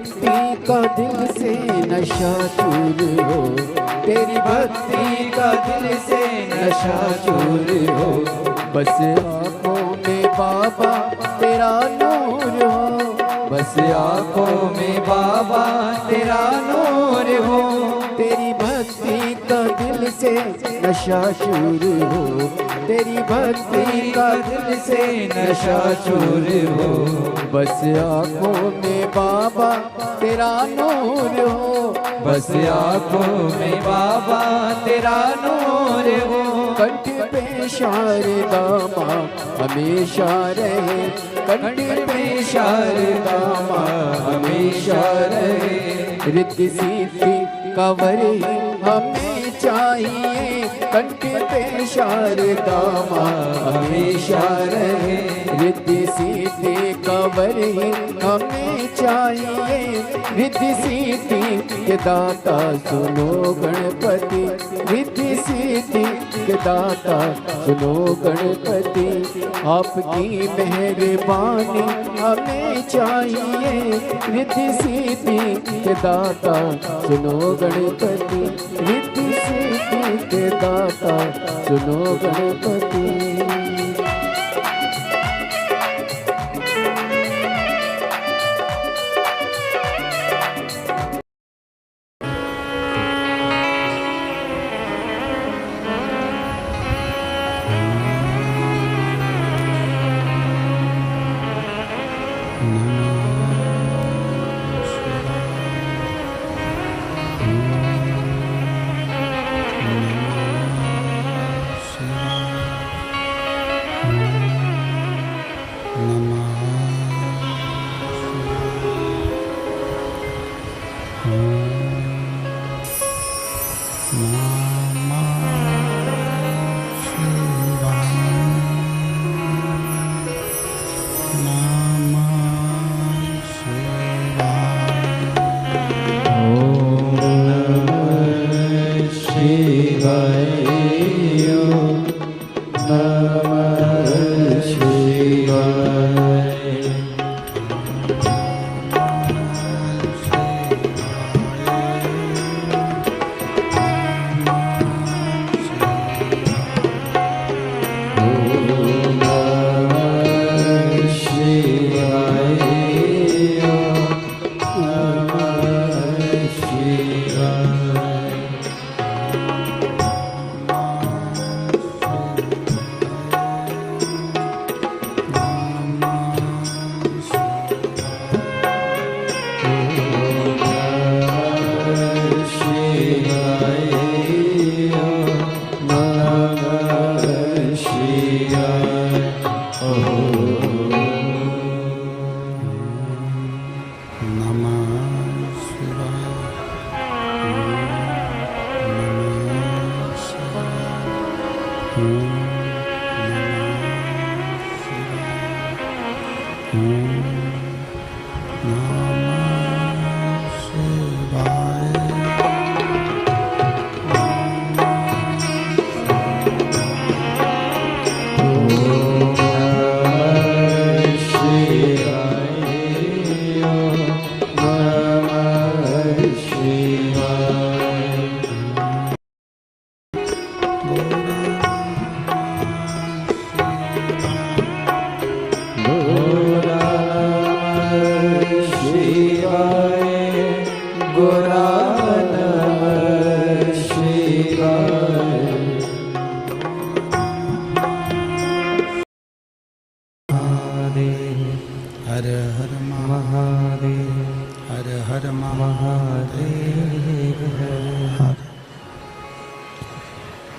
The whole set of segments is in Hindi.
भक्ति का दिल से नशा चूर हो, तेरी भक्ति का दिल से नशा चूर हो। बस आँखों में बाबा तेरा नूर हो, बस आँखों में बाबा तेरा नूर हो। तेरी भक्ति का दिल से नशा चूर हो, तेरी भक्ति का दिल से नशा चूर हो। बस आँखों में बाबा तेरा नूर हो, बस आँखों में बाबा तेरा नूर हो। कंठ पे शारदा माँ हमेशा रहे, कंठ पे शारदा माँ हमेशा रहे। रिद्धि सिद्धि कवर हमें चाहिए, कंठ पे शारदा माँ हमेशा रहे। रिद्धि सिद्धि कवर हमें चाहिए, रिद्धि सिद्धि के दाता सुनो गणपति, रिद्धि सिद्धि के दाता सुनो गणपति। आपकी मेहरबानी हमें चाहिए, रिद्धि सिद्धि के दाता सुनो गणपति, रिद्धि सिद्धि के दाता सुनो गणपति।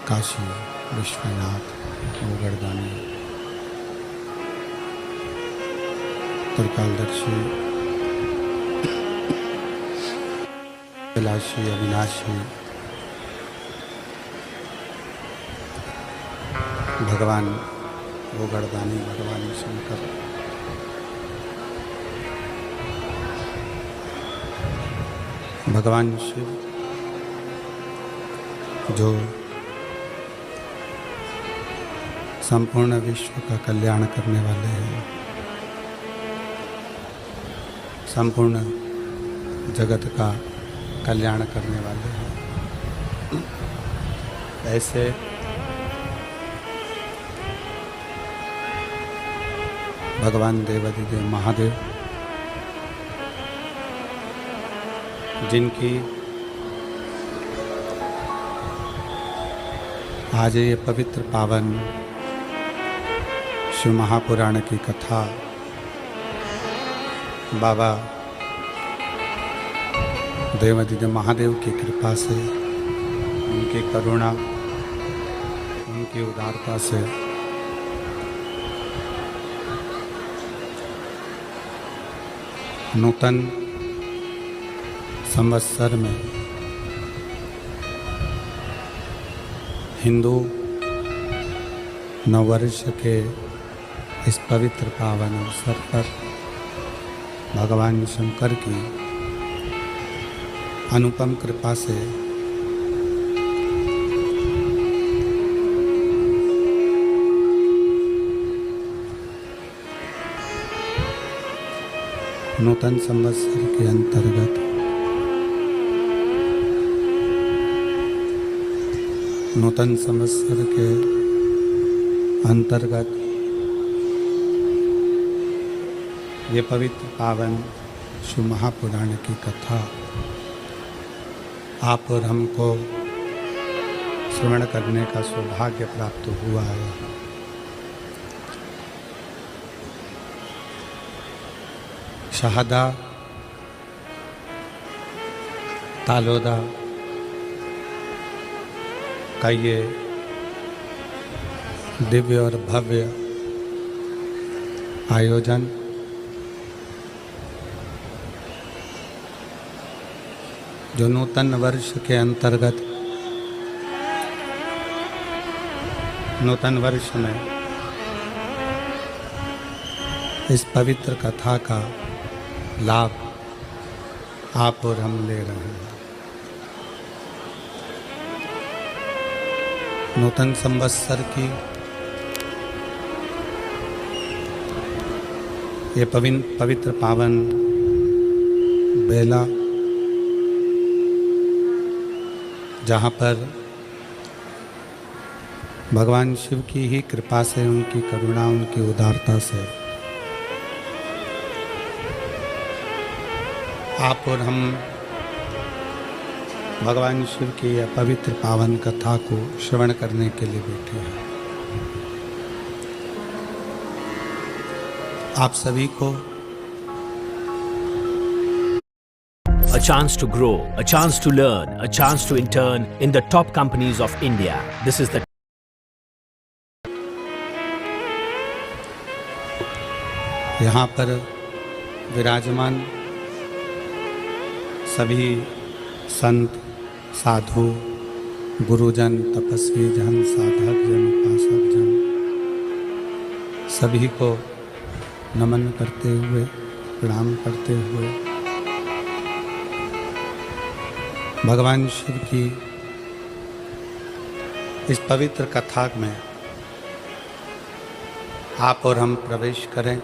काशी विश्वनाथ गोवर्धनी त्रिकालदर्शी कैलाशी अविनाशी भगवान गोवर्धनी भगवान शंकर भगवान शिव जो संपूर्ण विश्व का कल्याण करने वाले हैं, संपूर्ण जगत का कल्याण करने वाले हैं। ऐसे भगवान देवाधिदेव महादेव, जिनकी आज ये पवित्र पावन शिव महापुराण की कथा बाबा देवाधिदेव महादेव की कृपा से, उनकी करुणा, उनकी उदारता से नूतन संवत्सर में हिंदू नववर्ष के इस पवित्र पावन अवसर पर भगवान शंकर की अनुपम कृपा से नूतन संवत्सर के अंतर्गत ये पवित्र पावन शिव महापुराण की कथा आप और हमको श्रवण करने का सौभाग्य प्राप्त हुआ है। शहादा तालोदा का ये दिव्य और भव्य आयोजन जो नूतन वर्ष के अंतर्गत नूतन वर्ष में इस पवित्र कथा का लाभ आप और हम ले रहे हैं। नूतन संवत्सर की ये पवित्र पावन बेला, जहाँ पर भगवान शिव की ही कृपा से, उनकी करुणा, उनकी उदारता से आप और हम भगवान शिव की यह पवित्र पावन कथा को श्रवण करने के लिए बैठे हैं। आप सभी को A chance to grow, a chance to learn, a chance to intern in the top companies of India. This is the यहाँ पर विराजमान सभी संत, साधु, गुरुजन, तपस्वी जन, साधक जन, उपासक जन, सभी को नमन करते हुए, प्रणाम करते हुए भगवान शिव की इस पवित्र कथा में आप और हम प्रवेश करें।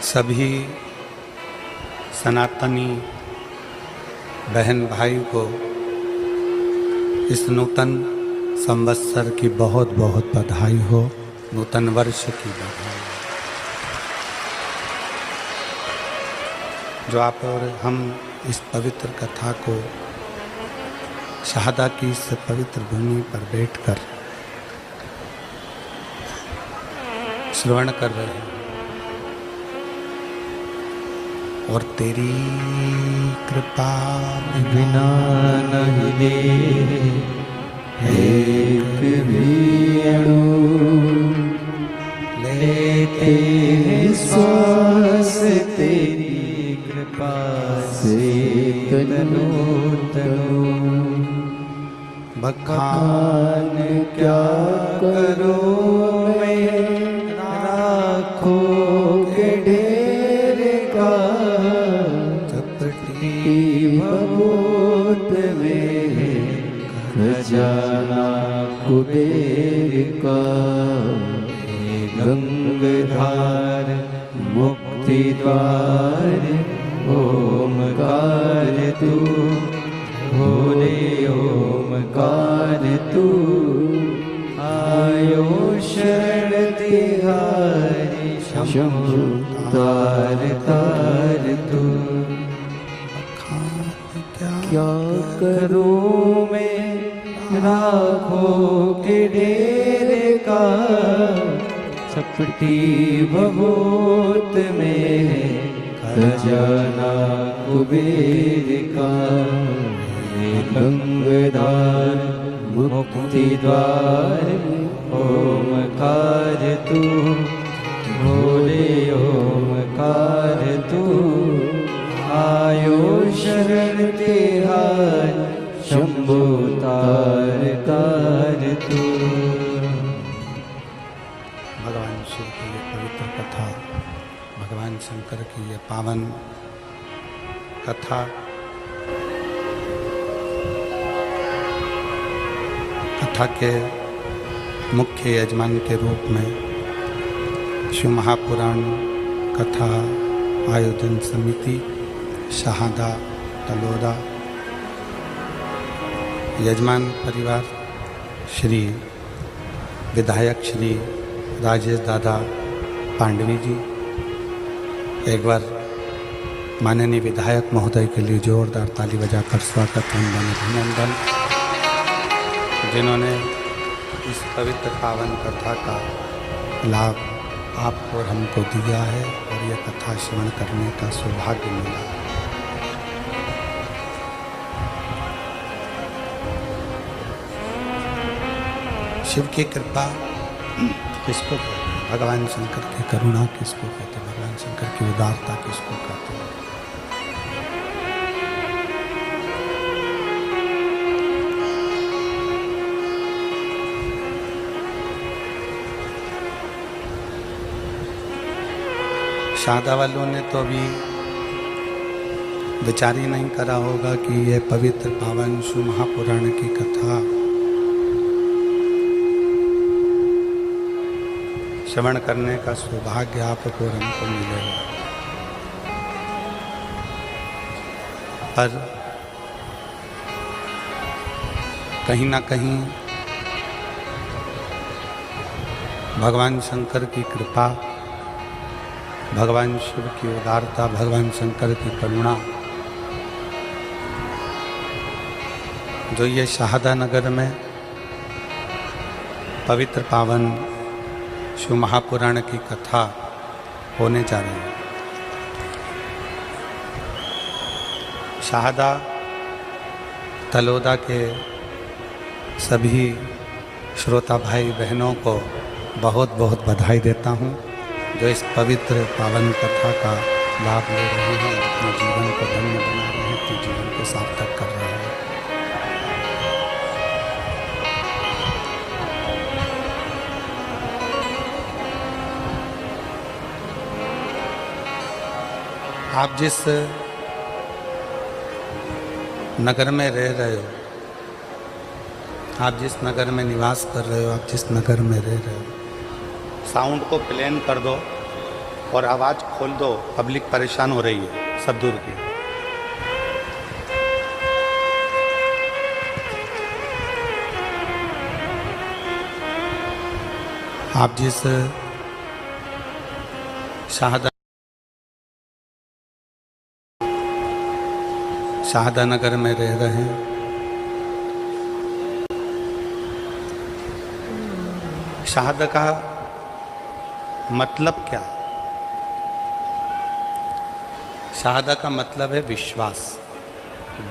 सभी सनातनी बहन भाई को इस नूतन संवत्सर की बहुत बहुत बधाई हो, नूतन वर्ष की बधाई। जो आप और हम इस पवित्र कथा को शहादा की इस पवित्र भूमि पर बैठकर श्रवण कर रहे हैं, और तेरी कृपा बिना नहीं दे एक भी अणु लेते हैं श्वास तेरी कृपा से तनु तनु। बखान क्या करो मैं राखों के ढेर का, चपटी भभूत में खजाना कुबेर का। गंगाधार मुक्ति द्वार ओमकार तू, भोले ओमकार तू, आयो शरण तिहारी शंभु तार तार तू। क्या करूं मैं राखों के डेरे का, चपटी भभूत में खजाना कुबेर का। गंगाधार मुक्ति द्वार ओमकार तू, भोले ओमकार तू, आयो शरण तिहार शंभु तार तार तू। भगवान शिव की ये पवित्र कथा, भगवान शंकर की ये पावन कथा, कथा के मुख्य यजमान के रूप में शिव महापुराण कथा आयोजन समिति शहादा तलोदा, यजमान परिवार श्री विधायक श्री राजेश दादा पांडवी जी। एक बार माननीय विधायक महोदय के लिए जोरदार ताली बजाकर स्वागत एवं अभिनंदन, जिन्होंने इस पवित्र पावन कथा का लाभ आपको और हमको दिया है और यह कथा श्रवण करने का सौभाग्य मिला। शिव की कृपा किसको कहते हैं? भगवान शंकर की करुणा किसको कहते हैं? भगवान शंकर की उदारता किसको कहते हैं? शादा वालों ने तो अभी विचार ही नहीं करा होगा कि यह पवित्र पावन शिव महापुराण की कथा श्रवण करने का सौभाग्य आपको और हमको मिलेगा। पर कहीं ना कहीं भगवान शंकर की कृपा, भगवान शिव की उदारता, भगवान शंकर की करुणा, जो ये शहादा नगर में पवित्र पावन शिव महापुराण की कथा होने जा रही है। शहादा तलोदा के सभी श्रोता भाई बहनों को बहुत बहुत बधाई देता हूँ, जो इस पवित्र पावन कथा का लाभ ले रहे हैं, अपने जीवन को धन्य बना रहे हैं, अपने जीवन को सार्थक कर रहे हैं। आप जिस नगर में रह रहे हो, आप जिस नगर में निवास कर रहे हो, आप जिस नगर में रह रहे हो, साउंड को प्लेन कर दो और आवाज़ खोल दो। पब्लिक परेशान हो रही है, सब दूर की। आप जिस शहादा नगर में रह रहे हैं, शहादा का मतलब क्या है? शहादा का मतलब है विश्वास,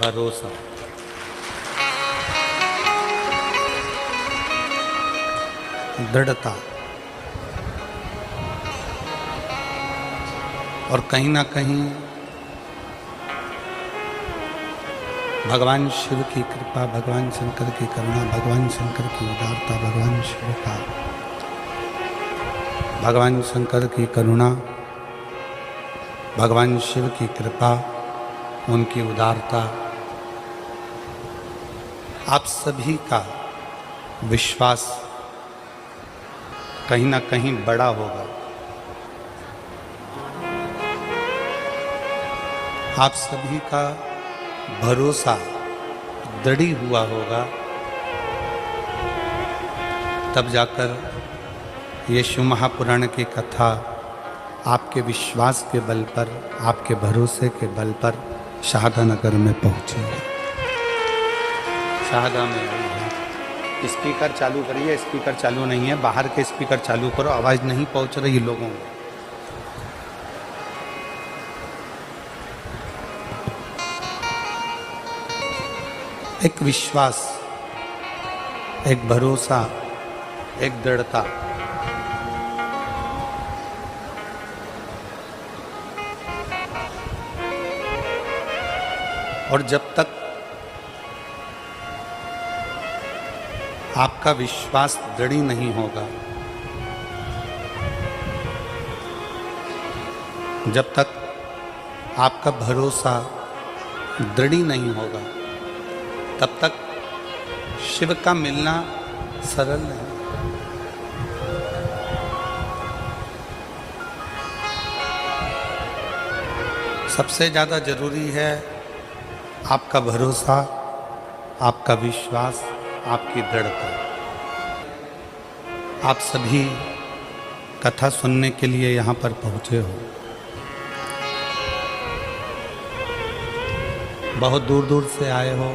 भरोसा। दृढ़ता। और कहीं ना कहीं भगवान शिव की कृपा, भगवान शंकर की करुणा, भगवान शंकर की उदारता, भगवान शिव का, भगवान शंकर की करुणा, भगवान शिव की कृपा, उनकी उदारता, आप सभी का विश्वास कहीं ना कहीं बड़ा होगा। आप सभी का भरोसा दृढ़ी हुआ होगा, तब जाकर ये शिव महापुराण की कथा आपके विश्वास के बल पर, आपके भरोसे के बल पर शाहदा नगर में पहुंची है। शाहदा में आई है। स्पीकर चालू करिए। स्पीकर चालू नहीं है, बाहर के स्पीकर चालू करो, आवाज़ नहीं पहुंच रही लोगों को। एक विश्वास, एक भरोसा, एक दृढ़ता, और जब तक आपका विश्वास दृढ़ नहीं होगा, जब तक आपका भरोसा दृढ़ नहीं होगा, तब तक शिव का मिलना सरल नहीं। सबसे ज़्यादा जरूरी है आपका भरोसा, आपका विश्वास, आपकी दृढ़ता। आप सभी कथा सुनने के लिए यहाँ पर पहुँचे हो। बहुत दूर दूर से आए हो।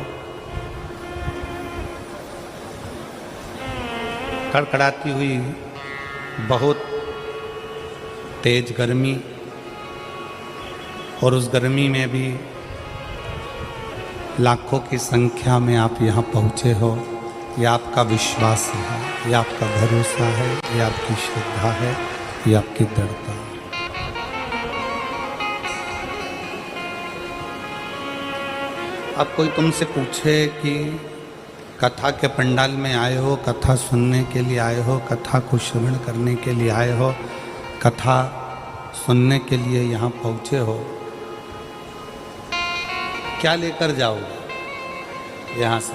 कड़कड़ाती हुई बहुत तेज गर्मी, और उस गर्मी में भी लाखों की संख्या में आप यहाँ पहुँचे हो। ये आपका विश्वास है, ये आपका भरोसा है, ये आपकी श्रद्धा है, ये आपकी दृढ़ता है। अब कोई तुमसे पूछे कि कथा के पंडाल में आए हो, कथा सुनने के लिए आए हो, कथा को श्रवण करने के लिए आए हो, कथा सुनने के लिए यहाँ पहुँचे हो, क्या लेकर जाओगे यहाँ से?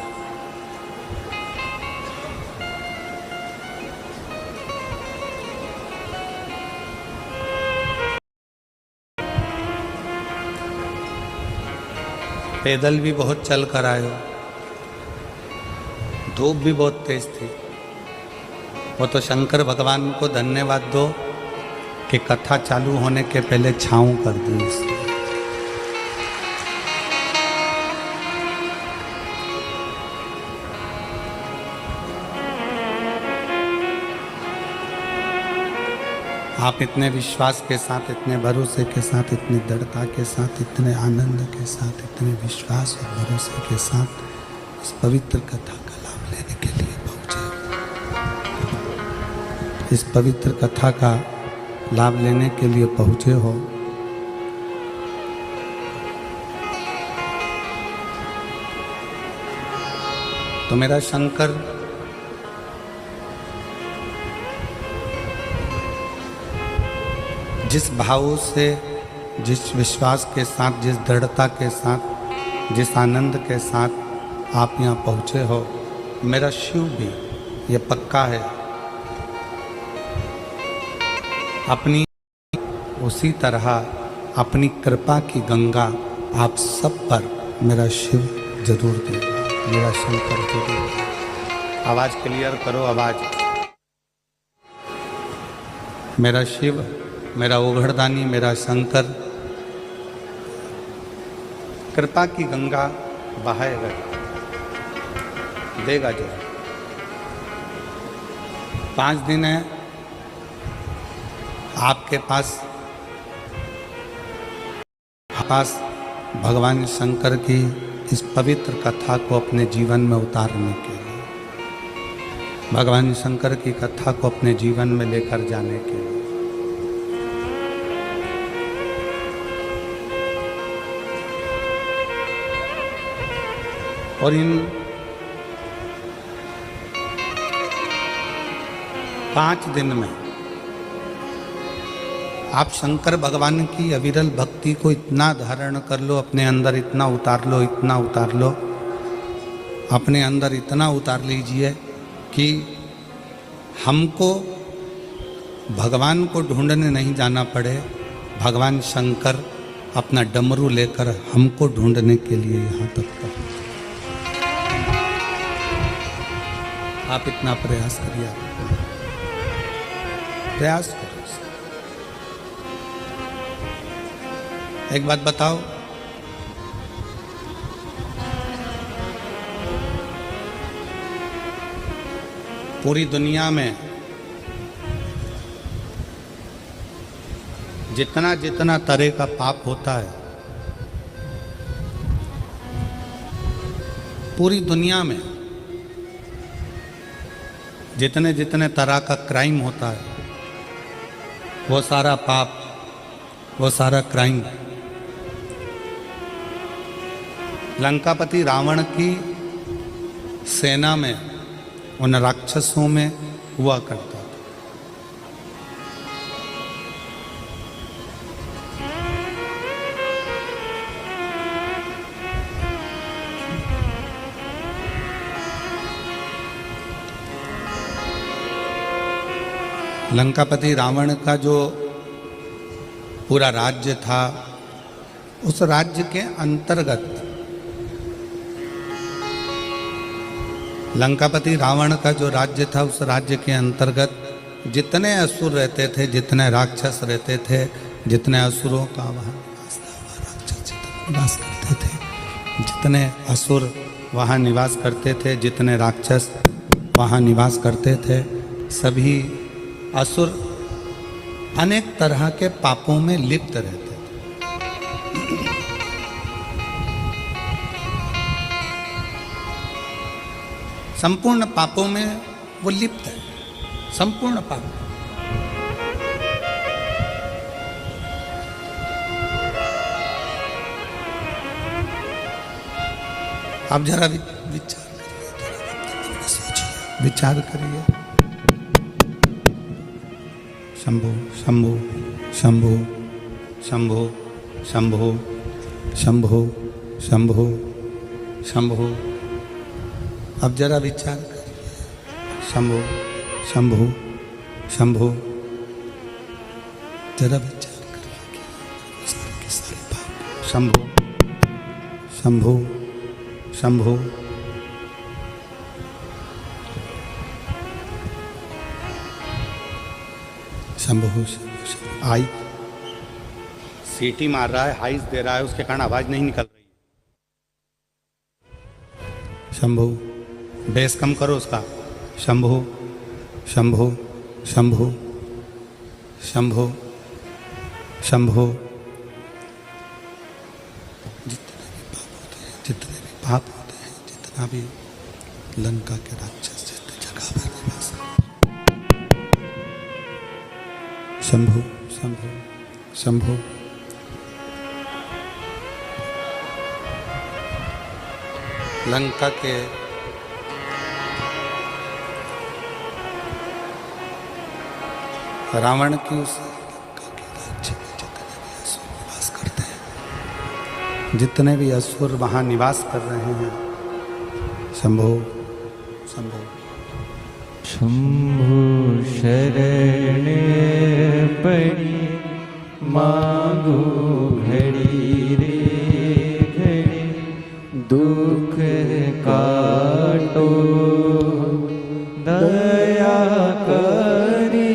पैदल भी बहुत चल कर आए हो, धूप भी बहुत तेज थी। वो तो शंकर भगवान को धन्यवाद दो कि कथा चालू होने के पहले छाँव कर दी उसने। आप इतने विश्वास के साथ, इतने भरोसे के साथ, इतनी दृढ़ता के साथ, इतने आनंद के साथ, इतने विश्वास और भरोसे के साथ इस पवित्र कथा का लाभ लेने के लिए पहुँचे। इस पवित्र कथा का लाभ लेने के लिए पहुँचे हो। तो मेरा शंकर जिस भाव से, जिस विश्वास के साथ, जिस दृढ़ता के साथ, जिस आनंद के साथ आप यहाँ पहुँचे हो, मेरा शिव भी ये पक्का है अपनी उसी तरह अपनी कृपा की गंगा आप सब पर मेरा शिव जरूर देगा, मेरा शंकर जरूर देगा। आवाज़ क्लियर करो, आवाज़। मेरा शिव, मेरा ओघड़दानी, मेरा शंकर कृपा की गंगा बहाएगा, देगा जो। 5 दिन है आपके पास भगवान शंकर की इस पवित्र कथा को अपने जीवन में उतारने के लिए, भगवान शंकर की कथा को अपने जीवन में लेकर जाने के लिए। और इन 5 दिन में आप शंकर भगवान की अविरल भक्ति को इतना धारण कर लो, अपने अंदर इतना उतार लो, इतना उतार लो, अपने अंदर इतना उतार लीजिए कि हमको भगवान को ढूंढने नहीं जाना पड़े, भगवान शंकर अपना डमरू लेकर हमको ढूंढने के लिए यहाँ तक पहुँचे। आप इतना प्रयास करिए, प्रयास करो। एक बात बताओ, पूरी दुनिया में जितना जितना तरह का पाप होता है, पूरी दुनिया में जितने जितने तरह का क्राइम होता है, वो सारा पाप, वो सारा क्राइम लंकापति रावण की सेना में, उन राक्षसों में हुआ करता था। लंकापति रावण का जो पूरा राज्य था, उस राज्य के अंतर्गत लंकापति रावण का जो राज्य था, उस राज्य के अंतर्गत जितने असुर रहते थे, जितने राक्षस रहते थे, जितने असुरों का वहाँ निवास था, वह राक्षस निवास करते थे। जितने असुर वहाँ निवास करते थे, जितने राक्षस वहाँ निवास करते थे, सभी असुर अनेक तरह के पापों में लिप्त रहते थे। संपूर्ण पापों में वो लिप्त है, संपूर्ण पाप। आप जरा विचार करिए, सोचिए, विचार करिए। शंभो शंभो शंभो शंभो शंभो शंभो शंभो शंभो। अब जरा विचार करिए। शंभो शंभो शंभो, जरा विचार करिए कि सारे पाप। शंभो शंभो शंभो। शंभो शंभो। आई सीटी मार रहा है, हाइस दे रहा है, उसके कारण आवाज नहीं निकल रही। शंभो, बेस कम करो उसका। शंभो शंभो शंभो शंभो शंभो। जितने भी पाप होते हैं, जितना भी लंका के राक्षस जितने जगह पर निवास, शंभो शंभो शंभो। लंका के रावण की उस लंका के राज्य में जितने भी असुर निवास करते हैं, जितने भी असुर वहाँ निवास कर रहे हैं, शंभो शंभो शंभो शरण पड़ी मांगो घड़ी रे घड़ी, दुख काटो दया करी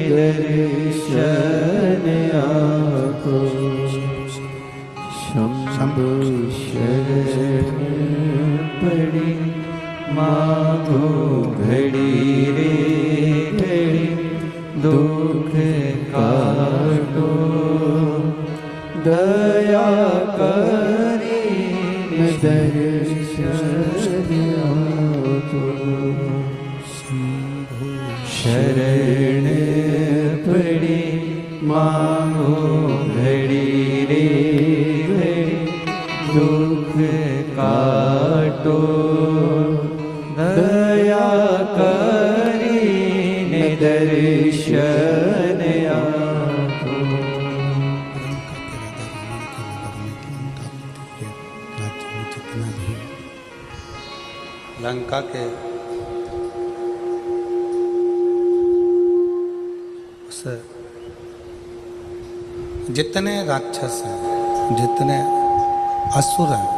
दर्शन आपको। शंभो शरण पड़ी मांगो घड़ी रे घड़ी, दुख काटो दया करी दर्शन आपको। शरण पड़ी मांगो घड़ी रे घड़ी, दुख काटो दया करी दर्शन आपको। लंका के उस जितने राक्षस हैं, जितने असुर हैं,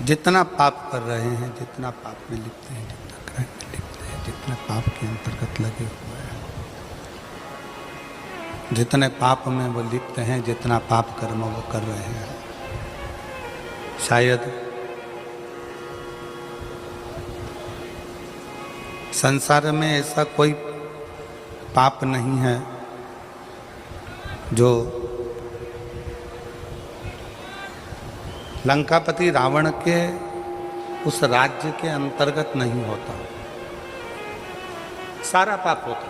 जितना पाप कर रहे हैं, जितना पाप में लिप्त हैं, जितना क्राइम में लिप्त हैं, जितने पाप के अंतर्गत लगे हुए हैं, जितने पाप में वो लिप्त हैं, जितना पाप कर्म वो कर रहे हैं, शायद संसार में ऐसा कोई पाप नहीं है जो लंकापति रावण के उस राज्य के अंतर्गत नहीं होता। सारा पाप होता।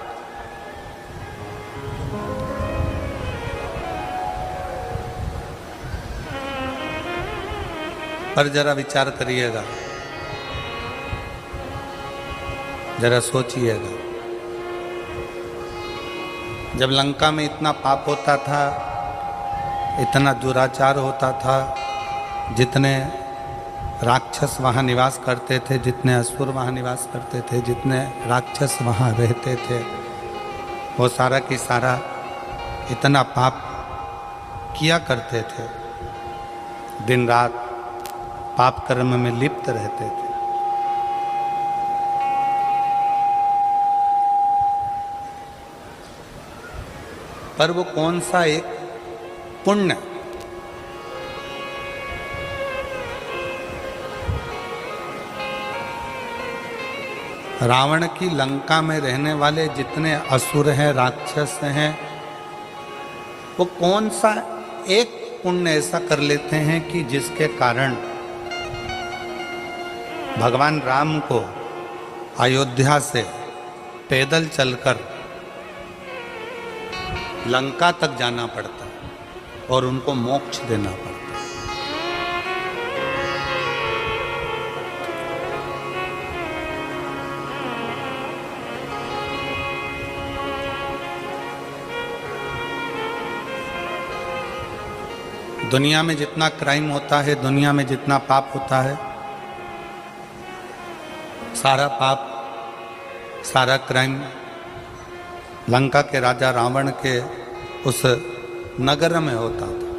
पर जरा विचार करिएगा, जरा सोचिएगा, जब लंका में इतना पाप होता था, इतना दुराचार होता था, जितने राक्षस वहाँ निवास करते थे, जितने असुर वहाँ निवास करते थे, जितने राक्षस वहाँ रहते थे, वो सारा की सारा इतना पाप किया करते थे, दिन रात पाप कर्म में लिप्त रहते थे। पर वो कौन सा एक पुण्य रावण की लंका में रहने वाले जितने असुर हैं, राक्षस हैं, वो कौन सा एक पुण्य ऐसा कर लेते हैं कि जिसके कारण भगवान राम को अयोध्या से पैदल चलकर लंका तक जाना पड़ता है और उनको मोक्ष देना पड़ता है। दुनिया में जितना क्राइम होता है, दुनिया में जितना पाप होता है, सारा पाप, सारा क्राइम लंका के राजा रावण के उस नगर में होता था।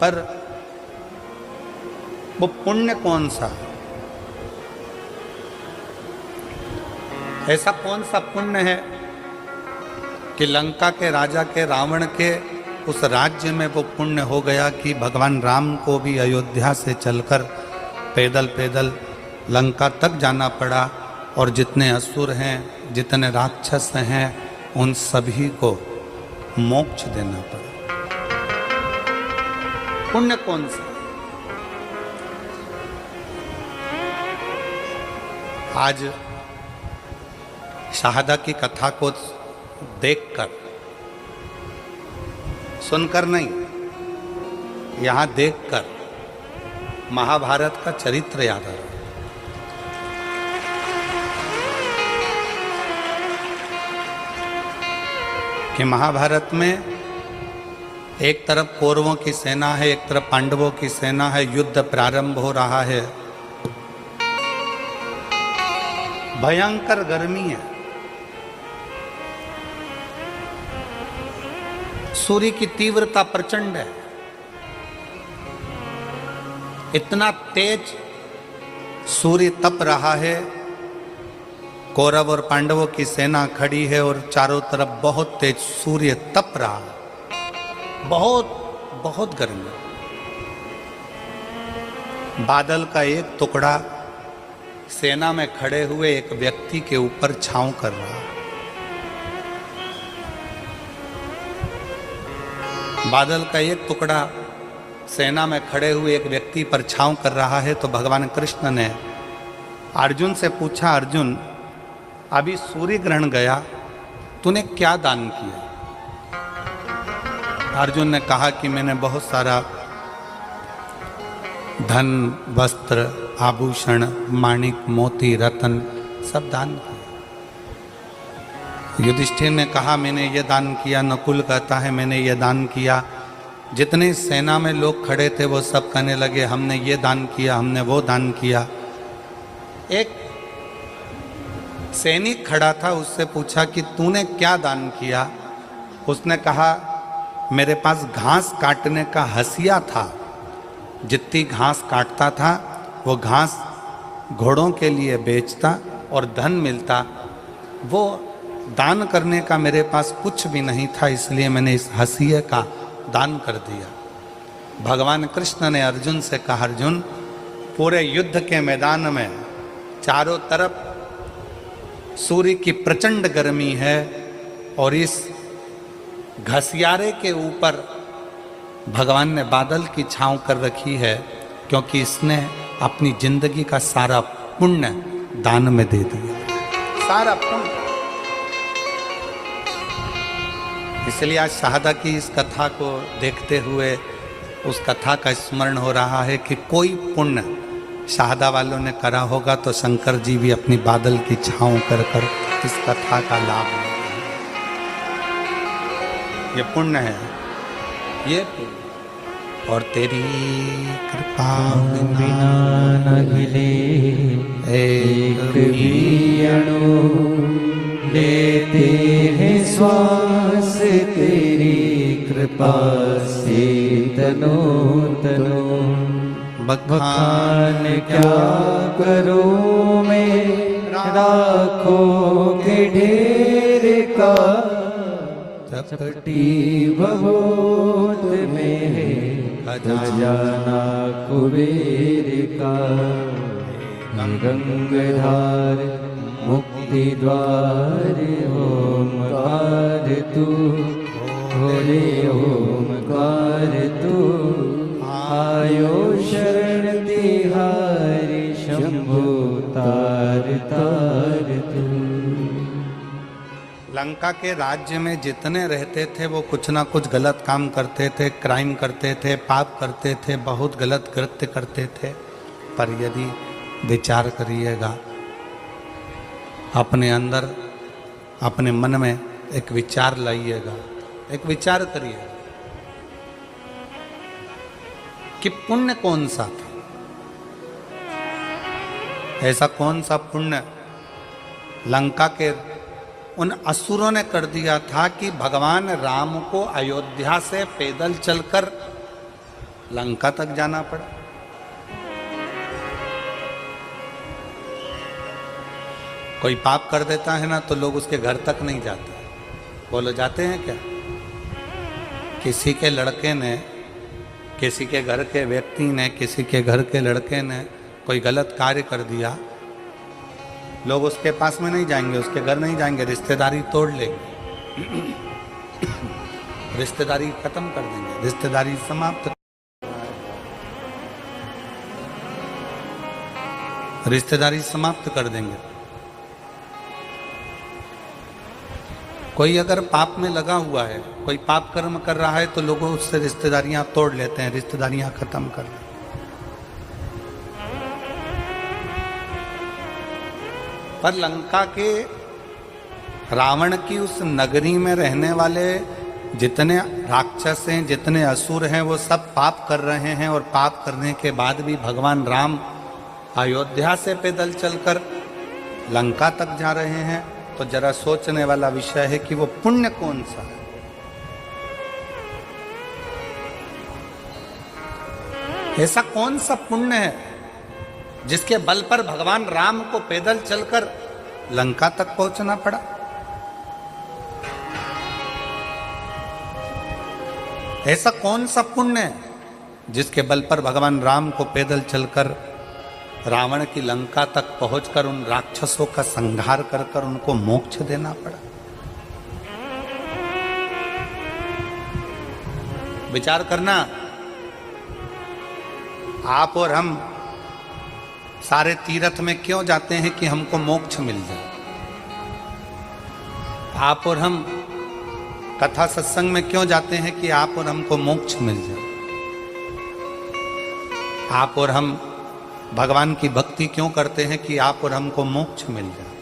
पर वो पुण्य कौन सा है? ऐसा कौन सा पुण्य है कि लंका के राजा के रावण के उस राज्य में वो पुण्य हो गया कि भगवान राम को भी अयोध्या से चलकर पैदल पैदल लंका तक जाना पड़ा और जितने असुर हैं, जितने राक्षस हैं, उन सभी को मोक्ष देना पड़ा। पुण्य कौन सा? आज शहादा की कथा को देखकर, सुनकर नहीं, यहाँ देखकर महाभारत का चरित्र याद आ रहा है। कि महाभारत में एक तरफ कौरवों की सेना है, एक तरफ पांडवों की सेना है, युद्ध प्रारंभ हो रहा है, भयंकर गर्मी है, सूर्य की तीव्रता प्रचंड है, इतना तेज सूर्य तप रहा है, कौरव और पांडवों की सेना खड़ी है और चारों तरफ बहुत तेज सूर्य तप रहा है, बहुत बहुत गर्मी। बादल का एक टुकड़ा सेना में खड़े हुए एक व्यक्ति के ऊपर छांव कर रहा है। बादल का एक टुकड़ा सेना में खड़े हुए एक व्यक्ति पर छांव कर रहा है। तो भगवान कृष्ण ने अर्जुन से पूछा, अर्जुन अभी सूर्य ग्रहण गया, तूने क्या दान किया? अर्जुन ने कहा कि मैंने बहुत सारा धन, वस्त्र, आभूषण, माणिक, मोती, रत्न सब दान किया। युधिष्ठिर ने कहा मैंने ये दान किया। नकुल कहता है मैंने ये दान किया। जितने सेना में लोग खड़े थे वो सब कहने लगे हमने ये दान किया, हमने वो दान किया। एक सैनिक खड़ा था, उससे पूछा कि तूने क्या दान किया। उसने कहा मेरे पास घास काटने का हसिया था, जितनी घास काटता था वो घास घोड़ों के लिए बेचता और धन मिलता, वो दान करने का मेरे पास कुछ भी नहीं था, इसलिए मैंने इस हसिये का दान कर दिया। भगवान कृष्ण ने अर्जुन से कहा, अर्जुन पूरे युद्ध के मैदान में चारों तरफ सूर्य की प्रचंड गर्मी है और इस घसियारे के ऊपर भगवान ने बादल की छांव कर रखी है, क्योंकि इसने अपनी जिंदगी का सारा पुण्य दान में दे दिया, सारा पुण्य। इसलिए आज शहादा की इस कथा को देखते हुए उस कथा का स्मरण हो रहा है कि कोई पुण्य शहादा वालों ने करा होगा तो शंकर जी भी अपनी बादल की छांव कर कर इस कथा का लाभ लेते हैं। ये पुण्य है, ये पुण्य। और तेरी कृपा बिना न हिले एक भी अणु, लेते हैं श्वास तेरी कृपा से तनो तनो। बखान क्या करूं मैं राखों के ढेर का, चपटी बहुत में है खजाना कुबेर का। गंगाधार मुक्ति द्वार ओमकार तू, भोले ओमकार तू। आयो शरण तिहारी शंभु तार तार तू। लंका के राज्य में जितने रहते थे वो कुछ ना कुछ गलत काम करते थे, क्राइम करते थे, पाप करते थे, बहुत गलत कृत्य करते थे। पर यदि विचार करिएगा, अपने अंदर अपने मन में एक विचार लाइएगा, एक विचार करिए कि पुण्य कौन सा था, ऐसा कौन सा पुण्य लंका के उन असुरों ने कर दिया था कि भगवान राम को अयोध्या से पैदल चलकर लंका तक जाना पड़ा। कोई पाप कर देता है ना तो लोग उसके घर तक नहीं जाते। बोलो जाते हैं क्या? किसी के लड़के ने, किसी के घर के व्यक्ति ने, किसी के घर के लड़के ने कोई गलत कार्य कर दिया, लोग उसके पास में नहीं जाएंगे, उसके घर नहीं जाएंगे, रिश्तेदारी तोड़ लेंगे, रिश्तेदारी खत्म कर देंगे, रिश्तेदारी समाप्त, रिश्तेदारी समाप्त कर देंगे। कोई अगर पाप में लगा हुआ है, कोई पाप कर्म कर रहा है तो लोग उससे रिश्तेदारियां तोड़ लेते हैं, रिश्तेदारियां खत्म कर लेते हैं। पर लंका के रावण की उस नगरी में रहने वाले जितने राक्षस हैं, जितने असुर हैं, वो सब पाप कर रहे हैं और पाप करने के बाद भी भगवान राम अयोध्या से पैदल चलकर लंका तक जा रहे हैं। तो जरा सोचने वाला विषय है कि वो पुण्य कौन सा है। ऐसा कौन सा पुण्य है जिसके बल पर भगवान राम को पैदल चलकर लंका तक पहुंचना पड़ा? ऐसा कौन सा पुण्य है जिसके बल पर भगवान राम को पैदल चलकर रावण की लंका तक पहुंचकर उन राक्षसों का संहार कर कर उनको मोक्ष देना पड़ा? विचार करना। आप और हम सारे तीर्थ में क्यों जाते हैं कि हमको मोक्ष मिल जाए? आप और हम कथा सत्संग में क्यों जाते हैं कि आप और हमको मोक्ष मिल जाए? आप और हम भगवान की भक्ति क्यों करते हैं कि आप और हमको मोक्ष मिल जाए?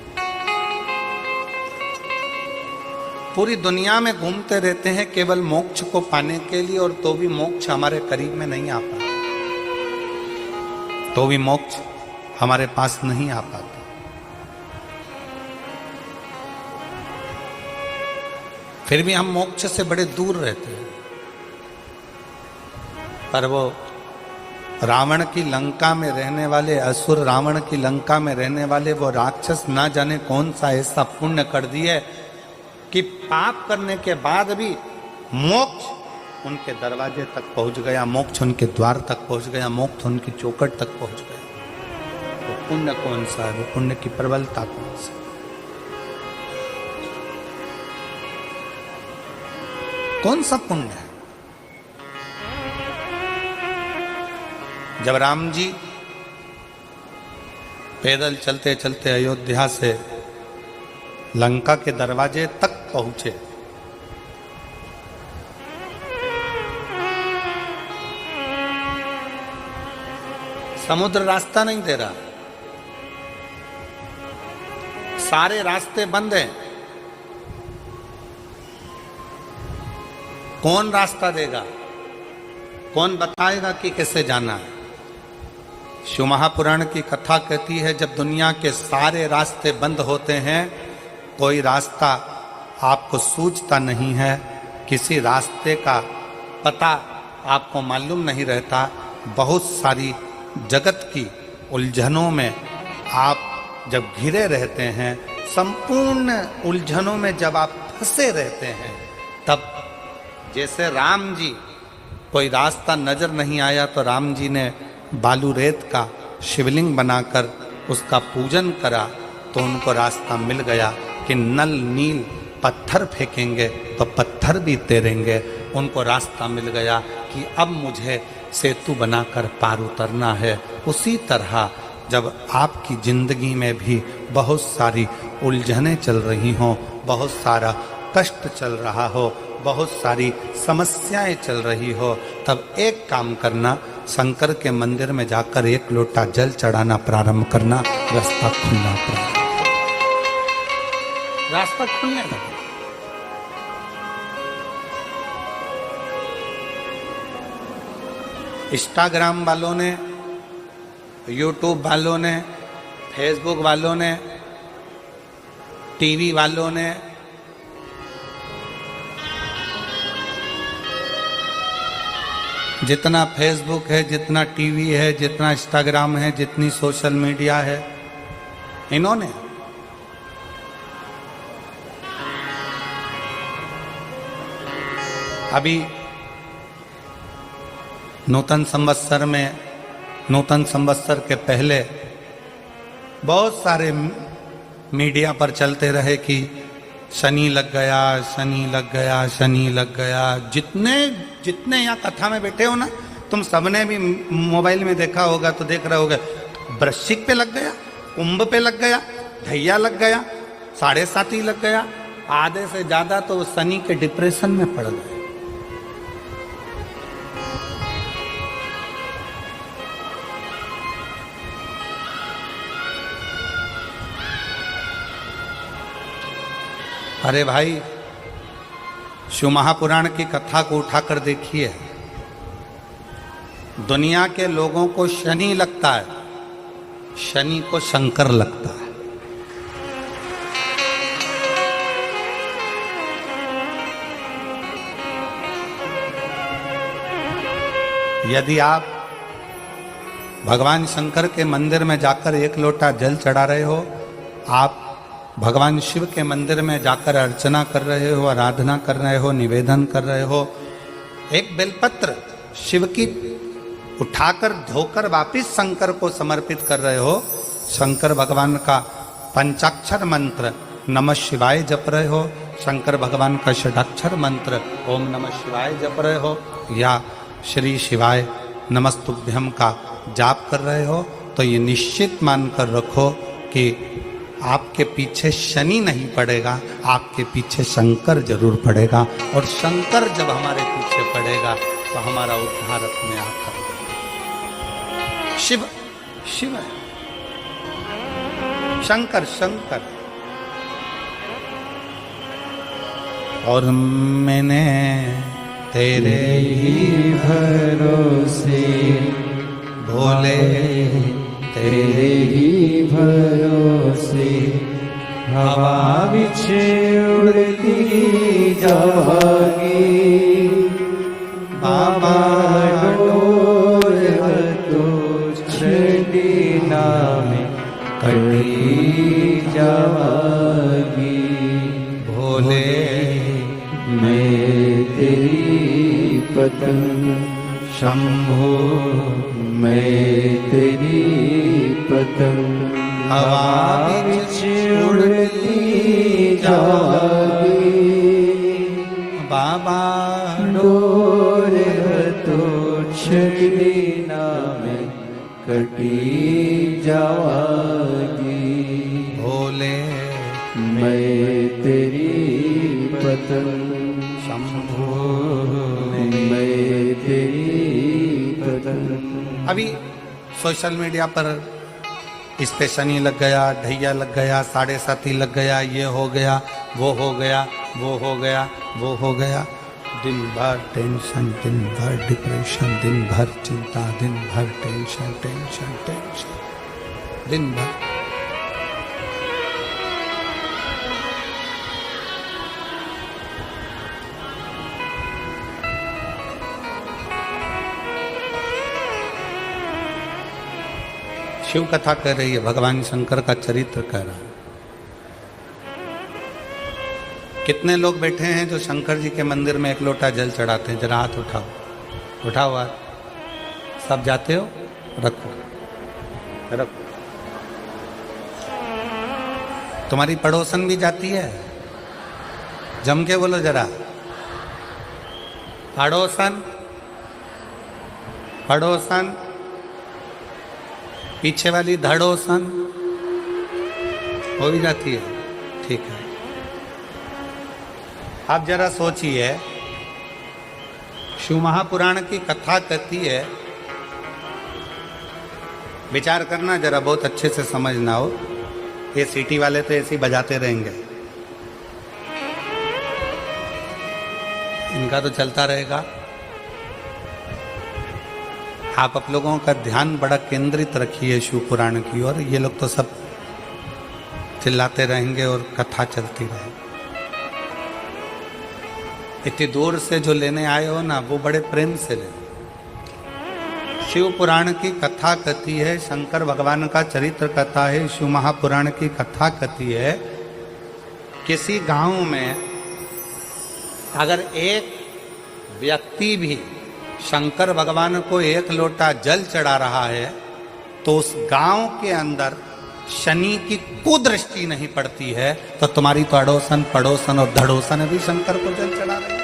पूरी दुनिया में घूमते रहते हैं केवल मोक्ष को पाने के लिए, और तो भी मोक्ष हमारे करीब में नहीं आ पाता, तो भी मोक्ष हमारे पास नहीं आ पाता। फिर भी हम मोक्ष से बड़े दूर रहते हैं। पर वो रावण की लंका में रहने वाले असुर, रावण की लंका में रहने वाले वो राक्षस ना जाने कौन सा ऐसा पुण्य कर दिए कि पाप करने के बाद भी मोक्ष उनके दरवाजे तक पहुंच गया, मोक्ष उनके द्वार तक पहुंच गया, मोक्ष उनकी चौखट तक पहुंच गया। वो पुण्य कौन सा है? वो पुण्य की प्रबलता कौन सी? कौन सा पुण्य है? जब राम जी पैदल चलते चलते अयोध्या से लंका के दरवाजे तक पहुंचे, समुद्र रास्ता नहीं दे रहा, सारे रास्ते बंद हैं। कौन रास्ता देगा? कौन बताएगा कि कैसे जाना है? शिव महापुराण की कथा कहती है, जब दुनिया के सारे रास्ते बंद होते हैं, कोई रास्ता आपको सूझता नहीं है, किसी रास्ते का पता आपको मालूम नहीं रहता, बहुत सारी जगत की उलझनों में आप जब घिरे रहते हैं, संपूर्ण उलझनों में जब आप फंसे रहते हैं, तब जैसे राम जी कोई रास्ता नजर नहीं आया तो राम जी ने बालू रेत का शिवलिंग बनाकर उसका पूजन करा, तो उनको रास्ता मिल गया कि नल नील पत्थर फेंकेंगे तो पत्थर भी तैरेंगे। उनको रास्ता मिल गया कि अब मुझे सेतु बनाकर पार उतरना है। उसी तरह जब आपकी जिंदगी में भी बहुत सारी उलझनें चल रही हों, बहुत सारा कष्ट चल रहा हो, बहुत सारी समस्याएं चल रही हो, तब एक काम करना, शंकर के मंदिर में जाकर एक लोटा जल चढ़ाना प्रारंभ करना, रास्ता खुलना प्रारंभ, रास्ता खुलने लगा। इंस्टाग्राम वालों ने, यूट्यूब वालों ने, फेसबुक वालों ने, टीवी वालों ने, जितना फेसबुक है, जितना टीवी है, जितना इंस्टाग्राम है, जितनी सोशल मीडिया है, इन्होंने अभी नूतन संवत्सर में, नूतन संवत्सर के पहले बहुत सारे मीडिया पर चलते रहे कि शनि लग गया, शनि लग गया, शनि लग गया। जितने जितने यहाँ कथा में बैठे हो ना, तुम सबने भी मोबाइल में देखा होगा, तो देख रहे होगे, वृश्चिक पे लग गया, कुंभ पे लग गया, धैया लग गया, 7.5 लग गया, आधे से ज्यादा तो शनि के डिप्रेशन में पड़ गए। अरे भाई, शिव महापुराण की कथा को उठाकर देखिए, दुनिया के लोगों को शनि लगता है, शनि को शंकर लगता है। यदि आप भगवान शंकर के मंदिर में जाकर एक लोटा जल चढ़ा रहे हो, आप भगवान शिव के मंदिर में जाकर अर्चना कर रहे हो, आराधना कर रहे हो, निवेदन कर रहे हो, एक बेलपत्र शिव की उठाकर धोकर वापिस शंकर को समर्पित कर रहे हो, शंकर भगवान का पंचाक्षर मंत्र नमः शिवाय जप रहे हो, शंकर भगवान का षडाक्षर मंत्र ओम नमः शिवाय जप रहे हो, या श्री शिवाय नमस्तुभ्यम का जाप कर रहे हो, तो ये निश्चित मानकर रखो कि आपके पीछे शनि नहीं पड़ेगा, आपके पीछे शंकर जरूर पड़ेगा। और शंकर जब हमारे पीछे पड़ेगा तो हमारा उद्धार अपने आप करेगा। शिव शिव है, शंकर शंकर। और मैंने तेरे ही भरोसे भोले, तेरे ही भरोसे हवा विच उड़ती जागी बाबा डोर तो छड़ी नाम कटी जागी भोले मैं तेरी पतंग शंभो मैं तेरी पतंग हवा विच उड़ती जागी बाबा डोर तो छड़ी नाम कटी जागी भोले मैं तेरी पतंग शंभो मैं तेरी पतंग। अभी सोशल मीडिया पर इस पे शनि लग गया, ढैया लग गया, 7.5 लग गया, ये हो गया, वो हो गया, वो हो गया, वो हो गया। दिन भर टेंशन, दिन भर डिप्रेशन, दिन भर चिंता, दिन भर टेंशन टेंशन टेंशन, दिन भर। शिव कथा कह रही है, भगवान शंकर का चरित्र कह रहा है। कितने लोग बैठे हैं जो शंकर जी के मंदिर में 1 लोटा जल चढ़ाते हैं? जरा हाथ उठाओ, उठाओ हाथ। सब जाते हो? रखो रखो। तुम्हारी पड़ोसन भी जाती है? जम के बोलो जरा, पड़ोसन पड़ोसन। पीछे वाली धड़ोसन हो भी जाती है? ठीक है। आप जरा सोचिए, शिव महापुराण की कथा कहती है, विचार करना जरा, बहुत अच्छे से समझना हो। ये सीटी वाले तो ऐसे ही बजाते रहेंगे, इनका तो चलता रहेगा। आप लोगों का ध्यान बड़ा केंद्रित रखिए शिव पुराण की ओर। ये लोग तो सब चिल्लाते रहेंगे और कथा चलती रहेगी। इतनी दूर से जो लेने आए हो ना, वो बड़े प्रेम से ले। शिव पुराण की कथा कहती है, शंकर भगवान का चरित्र कथा है, शिव महापुराण की कथा कहती है, किसी गांव में अगर एक व्यक्ति भी शंकर भगवान को 1 लोटा जल चढ़ा रहा है तो उस गांव के अंदर शनि की कुदृष्टि नहीं पड़ती है। तो तुम्हारी तो अड़ोसन पड़ोसन और धड़ोसन भी शंकर को जल चढ़ा रहे हैं।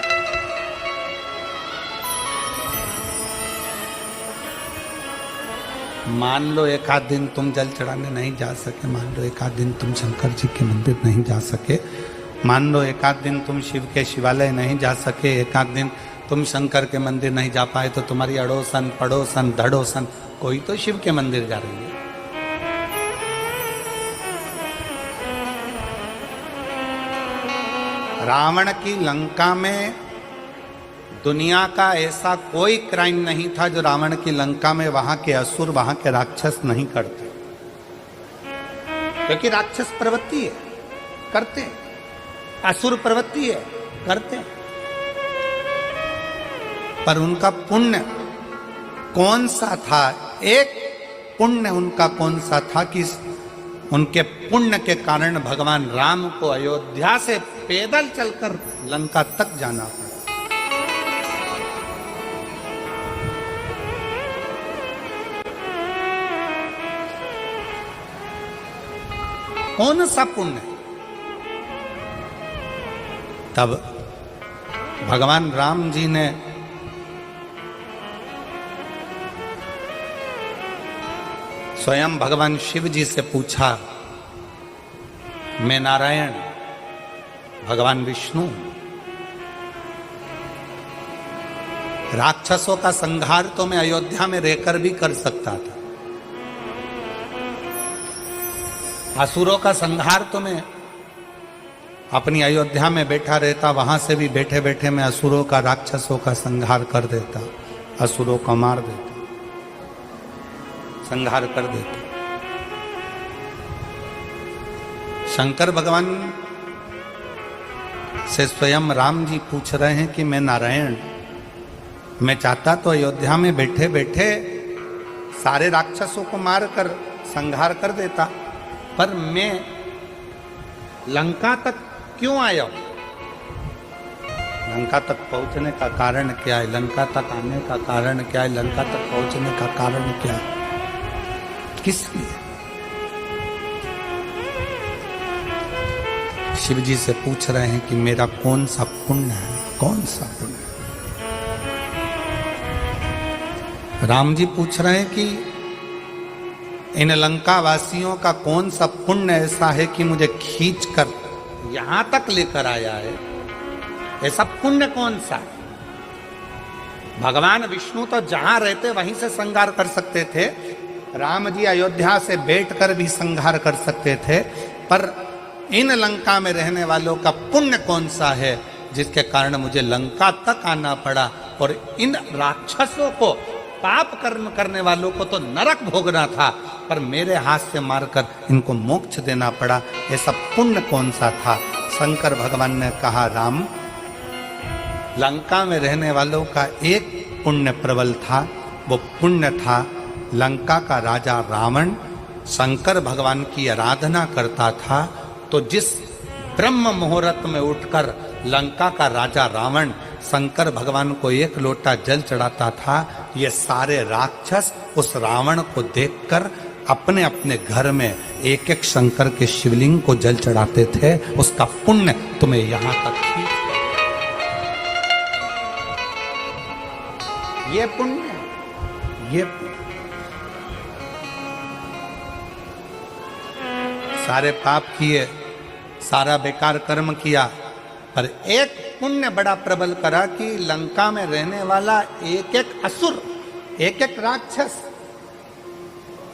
मान लो 1 आध दिन तुम जल चढ़ाने नहीं जा सके, मान लो 1 आध दिन तुम शंकर जी के मंदिर नहीं जा सके, मान लो 1 आध दिन तुम शिव के शिवालय नहीं जा सके, 1 आध दिन तुम शंकर के मंदिर नहीं जा पाए, तो तुम्हारी अड़ोसन पड़ोसन धड़ोसन कोई तो शिव के मंदिर जा रही है। रावण की लंका में दुनिया का ऐसा कोई क्राइम नहीं था जो रावण की लंका में वहां के असुर, वहां के राक्षस नहीं करते, क्योंकि राक्षस प्रवृत्ति है, करते हैं। असुर प्रवृत्ति है, करते हैं। पर उनका पुण्य कौन सा था? एक पुण्य उनका कौन सा था कि उनके पुण्य के कारण भगवान राम को अयोध्या से पैदल चलकर लंका तक जाना पड़ा। कौन सा पुण्य? तब भगवान राम जी ने स्वयं भगवान शिव जी से पूछा, मैं नारायण, भगवान विष्णु, राक्षसों का संहार तो मैं अयोध्या में रहकर भी कर सकता था, असुरों का संहार तो मैं अपनी अयोध्या में बैठा रहता, वहां से भी बैठे बैठे मैं असुरों का, राक्षसों का संहार कर देता, असुरों को मार देता, संहार कर देता। शंकर भगवान से स्वयं राम जी पूछ रहे हैं कि मैं नारायण, मैं चाहता तो अयोध्या में बैठे बैठे सारे राक्षसों को मारकर संहार कर देता, पर मैं लंका तक क्यों आया हूं? लंका तक पहुंचने का कारण क्या है? लंका तक आने का कारण क्या है? लंका तक पहुंचने का कारण क्या है? किस लिए? शिव जी से पूछ रहे हैं कि मेरा कौन सा पुण्य है, कौन सा पुण्य? राम जी पूछ रहे हैं कि इन लंका वासियों का कौन सा पुण्य ऐसा है कि मुझे खींचकर यहां तक लेकर आया है? ऐसा पुण्य कौन सा है? भगवान विष्णु तो जहां रहते वहीं से संहार कर सकते थे, राम जी अयोध्या से बैठकर भी संहार कर सकते थे, पर इन लंका में रहने वालों का पुण्य कौन सा है जिसके कारण मुझे लंका तक आना पड़ा? और इन राक्षसों को, पाप कर्म करने वालों को तो नरक भोगना था, पर मेरे हाथ से मारकर इनको मोक्ष देना पड़ा। ऐसा पुण्य कौन सा था? शंकर भगवान ने कहा, राम, लंका में रहने वालों का एक पुण्य प्रबल था। वो पुण्य था लंका का राजा रावण शंकर भगवान की आराधना करता था, तो जिस ब्रह्म मुहूर्त में उठकर लंका का राजा रावण शंकर भगवान को एक लोटा जल चढ़ाता था, ये सारे राक्षस उस रावण को देखकर अपने अपने घर में एक एक शंकर के शिवलिंग को जल चढ़ाते थे। उसका पुण्य तुम्हें यहां तक खींच, ये पुण्य, ये पुण्य। सारे पाप किए, सारा बेकार कर्म किया, पर एक पुण्य बड़ा प्रबल करा कि लंका में रहने वाला एक एक असुर, एक एक राक्षस,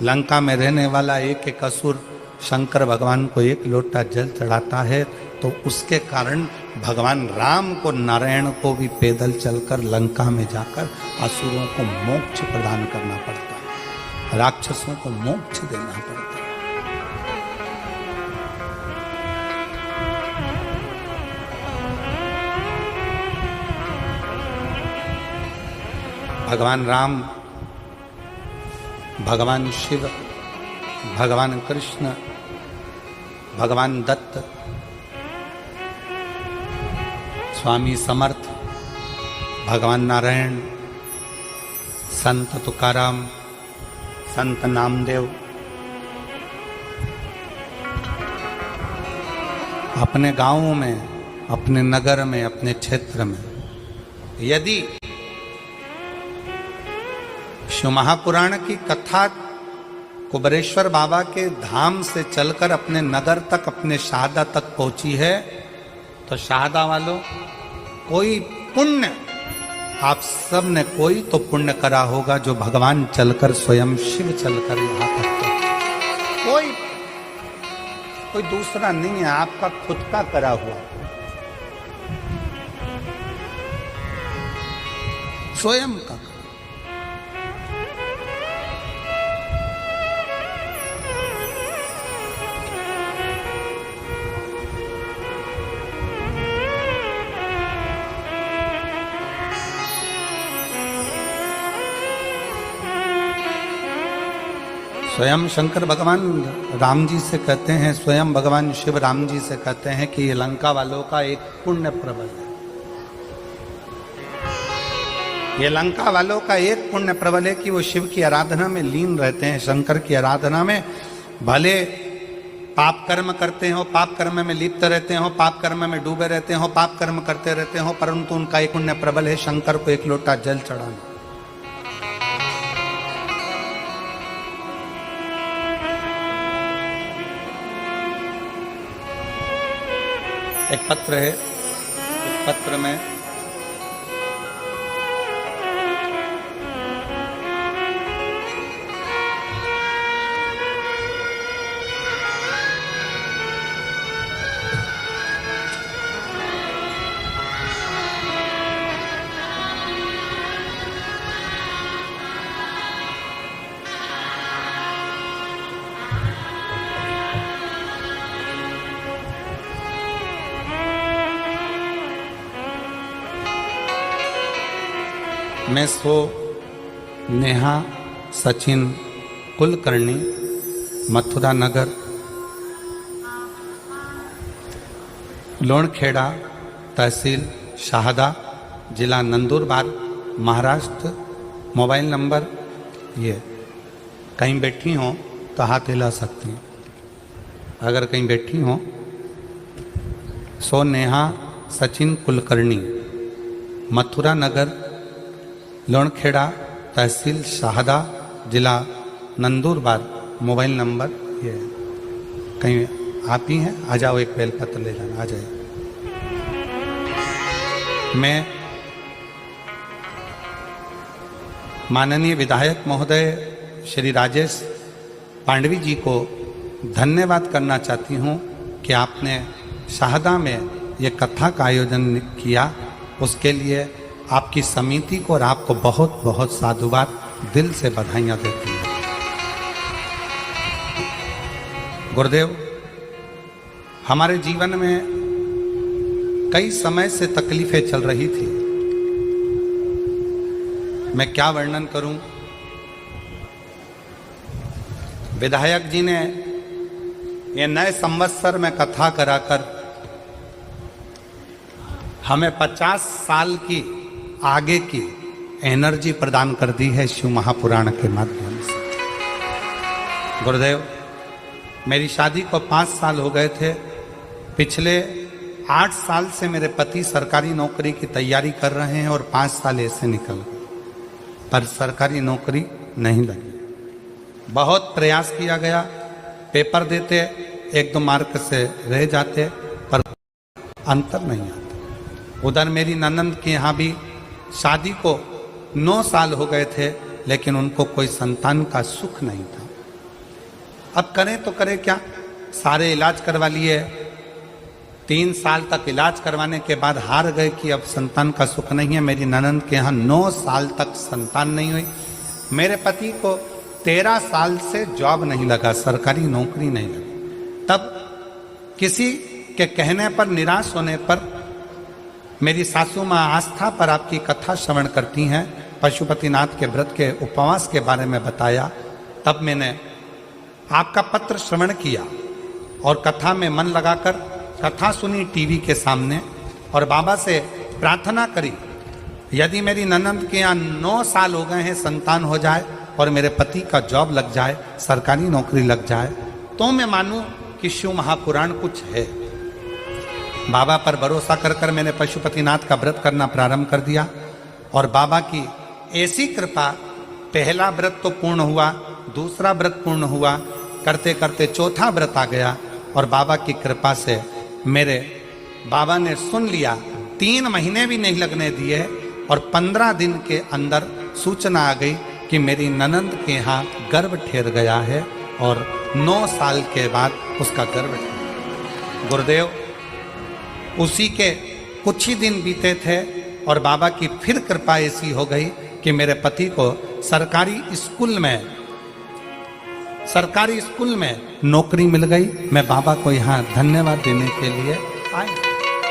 लंका में रहने वाला एक एक असुर शंकर भगवान को एक लोटा जल चढ़ाता है, तो उसके कारण भगवान राम को, नारायण को भी पैदल चलकर लंका में जाकर असुरों को मोक्ष प्रदान करना पड़ता है, राक्षसों को मोक्ष देना पड़ता है। भगवान राम, भगवान शिव, भगवान कृष्ण, भगवान दत्त, स्वामी समर्थ, भगवान नारायण, संत तुकाराम, संत नामदेव अपने गांवों में, अपने नगर में, अपने क्षेत्र में यदि शिव महापुराण की कथा कुबरेश्वर बाबा के धाम से चलकर अपने नगर तक, अपने शाहदा तक पहुंची है, तो शाहदा वालों, कोई पुण्य आप सब ने कोई तो पुण्य करा होगा जो भगवान चलकर, स्वयं शिव चलकर यहां तक, कोई दूसरा नहीं है, आपका खुद का करा हुआ, स्वयं का। स्वयं शंकर भगवान राम जी से कहते हैं, स्वयं भगवान शिव राम जी से कहते हैं कि ये लंका वालों का एक पुण्य प्रबल है। ये लंका वालों का एक पुण्य प्रबल है कि वो शिव की आराधना में लीन रहते हैं, शंकर की आराधना में, भले पाप कर्म करते हो, पाप कर्म में लिप्त रहते हो, पाप कर्म में डूबे रहते हो, पाप कर्म करते रहते हो, परंतु उनका एक पुण्य प्रबल है शंकर को एक लोटा जल चढ़ाना। एक पत्र है, इस पत्र में मैं सो नेहा सचिन कुलकर्णी, मथुरा नगर, लोणखेड़ा, तहसील शाहदा, जिला नंदुरबार, महाराष्ट्र। मोबाइल नंबर ये, कहीं बैठी हो तो हाथ हिला सकती हैं अगर कहीं बैठी हो। सो नेहा सचिन कुलकर्णी, मथुरा नगर, लोणखेड़ा, तहसील शाहदा, जिला नंदुरबार। मोबाइल नंबर ये, कहीं आप ही हैं? आ जाओ, एक बेलपत्र ले जाना, आ जाए। मैं माननीय विधायक महोदय श्री राजेश पांडवी जी को धन्यवाद करना चाहती हूँ कि आपने शाहदा में ये कथा का आयोजन किया। उसके लिए आपकी समिति को और आपको बहुत बहुत साधुवाद, दिल से बधाइयाँ देती हूँ। गुरुदेव, हमारे जीवन में कई समय से तकलीफें चल रही थी। मैं क्या वर्णन करूं। विधायक जी ने ये नए संवत्सर में कथा कराकर हमें 50 साल की आगे की एनर्जी प्रदान कर दी है शिव महापुराण के माध्यम से। गुरुदेव, मेरी शादी को 5 साल हो गए थे। पिछले 8 साल से मेरे पति सरकारी नौकरी की तैयारी कर रहे हैं और 5 साल ऐसे निकल गए, पर सरकारी नौकरी नहीं लगी। बहुत प्रयास किया गया, पेपर देते, 1-2 मार्क से रह जाते, पर अंतर नहीं आता। उधर मेरी ननंद के यहाँ भी शादी को 9 साल हो गए थे, लेकिन उनको कोई संतान का सुख नहीं था। अब करें तो करें क्या, सारे इलाज करवा लिए, 3 साल तक इलाज करवाने के बाद हार गए कि अब संतान का सुख नहीं है। मेरी ननंद के यहाँ 9 साल तक संतान नहीं हुई। मेरे पति को 13 साल से जॉब नहीं लगा, सरकारी नौकरी नहीं लगी। तब किसी के कहने पर, निराश होने पर, मेरी सासू माँ आस्था पर आपकी कथा श्रवण करती हैं, पशुपतिनाथ के व्रत के उपवास के बारे में बताया। तब मैंने आपका पत्र श्रवण किया और कथा में मन लगाकर कथा सुनी टीवी के सामने, और बाबा से प्रार्थना करी, यदि मेरी ननंद के यहाँ 9 साल हो गए हैं, संतान हो जाए और मेरे पति का जॉब लग जाए, सरकारी नौकरी लग जाए, तो मैं मानूं कि शिव महापुराण कुछ है। बाबा पर भरोसा कर कर मैंने पशुपतिनाथ का व्रत करना प्रारंभ कर दिया, और बाबा की ऐसी कृपा, पहला व्रत तो पूर्ण हुआ, दूसरा व्रत पूर्ण हुआ, करते करते चौथा व्रत आ गया, और बाबा की कृपा से मेरे बाबा ने सुन लिया। 3 महीने भी नहीं लगने दिए और 15 दिन के अंदर सूचना आ गई कि मेरी ननंद के यहाँ गर्भ ठहर गया है, और 9 साल के बाद उसका गर्भ ठहरा। गुरुदेव, उसी के कुछ ही दिन बीते थे और बाबा की फिर कृपा ऐसी हो गई कि मेरे पति को सरकारी स्कूल में नौकरी मिल गई। मैं बाबा को यहाँ धन्यवाद देने के लिए आया,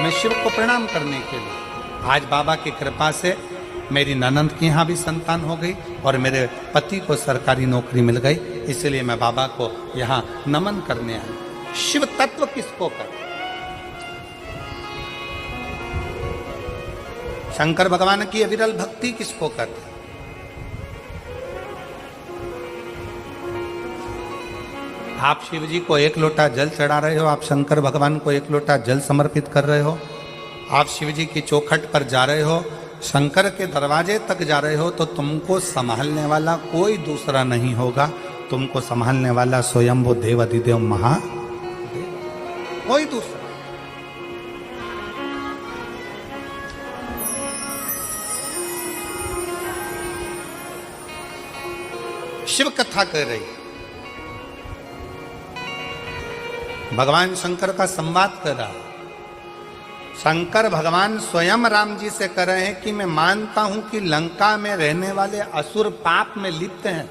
मैं शिव को प्रणाम करने के लिए। आज बाबा की कृपा से मेरी ननंद की यहाँ भी संतान हो गई और मेरे पति को सरकारी नौकरी मिल गई, इसलिए मैं बाबा को यहाँ नमन करने आया। शिव तत्व किसको कहते? शंकर भगवान की अविरल भक्ति किसको कहते? आप शिव जी को 1 लोटा जल चढ़ा रहे हो, आप शंकर भगवान को 1 लोटा जल समर्पित कर रहे हो, आप शिव जी की चौखट पर जा रहे हो, शंकर के दरवाजे तक जा रहे हो, तो तुमको संभालने वाला कोई दूसरा नहीं होगा, तुमको संभालने वाला स्वयंभू देव अधिदेव महादेव, कोई दूसरा। शिव कथा कर रही, भगवान शंकर का संवाद कर रहा। शंकर भगवान स्वयं राम जी से कह रहे हैं कि मैं मानता हूं कि लंका में रहने वाले असुर पाप में लिप्त हैं।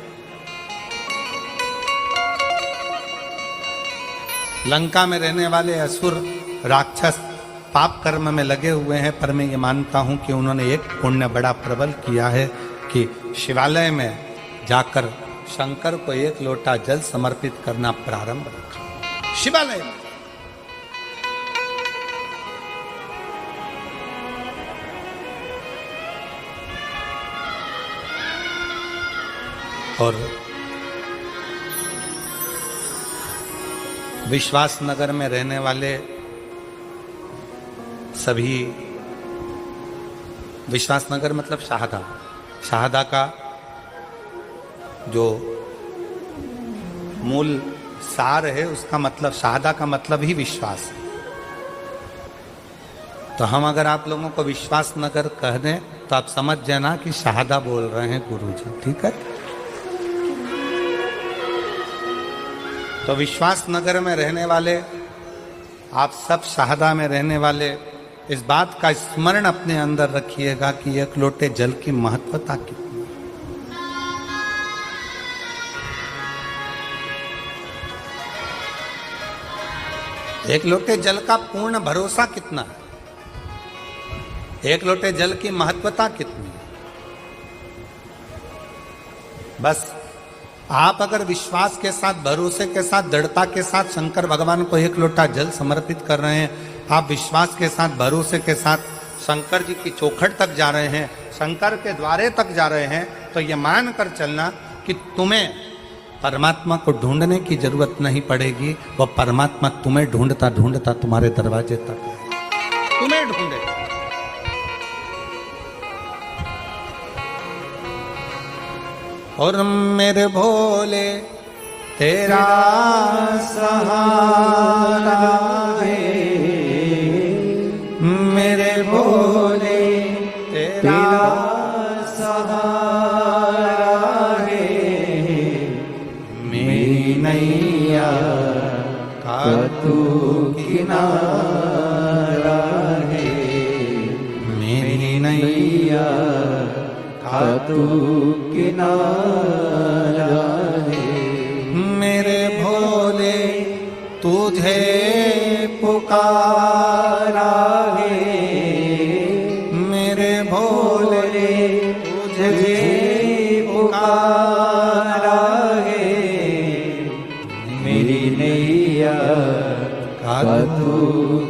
लंका में रहने वाले असुर राक्षस पाप कर्म में लगे हुए हैं, पर मैं ये मानता हूं कि उन्होंने एक पुण्य बड़ा प्रबल किया है कि शिवालय में जाकर शंकर को एक लोटा जल समर्पित करना प्रारंभ रखा। शिवालय में और विश्वास नगर में रहने वाले सभी, विश्वास नगर मतलब शाहदा, शाहदा का जो मूल सार है उसका मतलब, शाहदा का मतलब ही विश्वास है। तो हम अगर आप लोगों को विश्वास नगर कह दें तो आप समझ जाना कि शाहदा बोल रहे हैं गुरुजी, ठीक है। तो विश्वास नगर में रहने वाले आप सब, शाहदा में रहने वाले, इस बात का स्मरण अपने अंदर रखिएगा कि एक लोटे जल की महत्वता कितनी है। एक लोटे जल का पूर्ण भरोसा कितना है, एक लोटे जल की महत्वता कितनी है। बस आप अगर विश्वास के साथ, भरोसे के साथ, दृढ़ता के साथ शंकर भगवान को एक लोटा जल समर्पित कर रहे हैं, आप विश्वास के साथ, भरोसे के साथ शंकर जी की चौखट तक जा रहे हैं, शंकर के द्वारे तक जा रहे हैं, तो ये मान कर चलना कि तुम्हें परमात्मा को ढूंढने की जरूरत नहीं पड़ेगी, वह परमात्मा तुम्हें ढूंढता ढूंढता तुम्हारे दरवाजे तक तुम्हें ढूंढेगा। और मेरे भोले तेरा सहारा है, मेरे भोले तेरा सहारा है, मेरी नैया का तू किनारा है, मेरी नैया का तू किनारा है, मेरे भोले तुझे पुकारा है, मेरे भोले तुझे पुकारा है, मेरी नैया का तू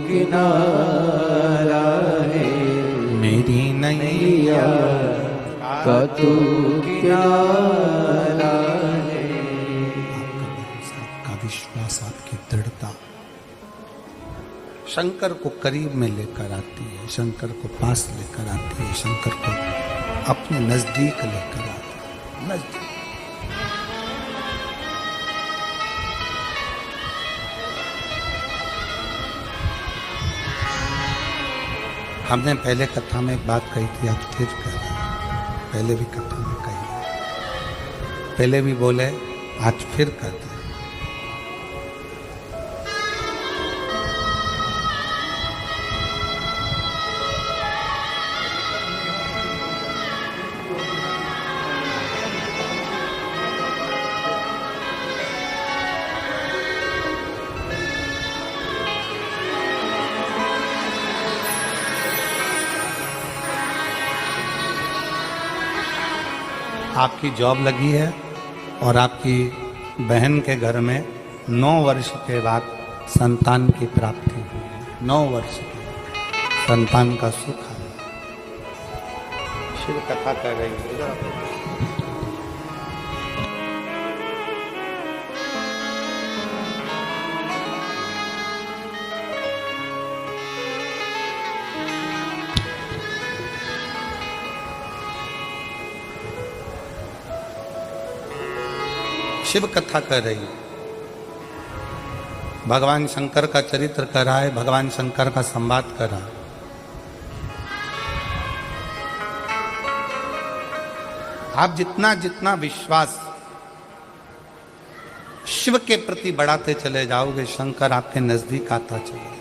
किनारा है, मेरी नैया का तू किनारा है। आपका विश्वास, आपकी दृढ़ता शंकर को करीब में लेकर आती है, शंकर को पास लेकर आती है, शंकर को अपने नजदीक लेकर आती है, नजदीक। हमने पहले कथा में एक बात कही थी, आप फिर कह रहे हैं, पहले भी कथा में कही, पहले भी बोले, आज फिर कहते हैं। आपकी जॉब लगी है और आपकी बहन के घर में 9 वर्ष के बाद संतान की प्राप्ति हुई है, 9 वर्ष के संतान का सुख है। शिव कथा कह रही है। शिव कथा कर रही है, भगवान शंकर का चरित्र कर रहा है, भगवान शंकर का संवाद कर रहा है। आप जितना जितना विश्वास शिव के प्रति बढ़ाते चले जाओगे, शंकर आपके नजदीक आता चलेगा।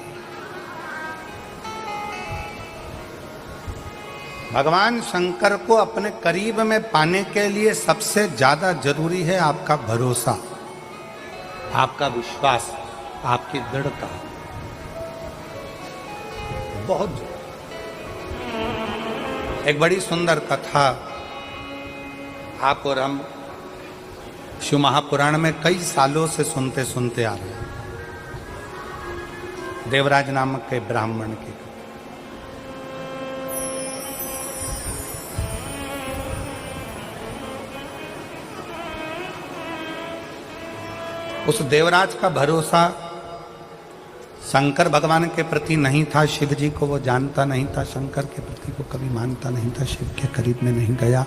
भगवान शंकर को अपने करीब में पाने के लिए सबसे ज्यादा जरूरी है आपका भरोसा, आपका विश्वास, आपकी दृढ़ता। बहुत। एक बड़ी सुंदर कथा आप और हम शिव महापुराण में कई सालों से सुनते सुनते आ रहे हैं। देवराज नामक के ब्राह्मण की। उस देवराज का भरोसा शंकर भगवान के प्रति नहीं था। शिव जी को वो जानता नहीं था, शंकर के प्रति वो कभी मानता नहीं था, शिव के करीब में नहीं गया,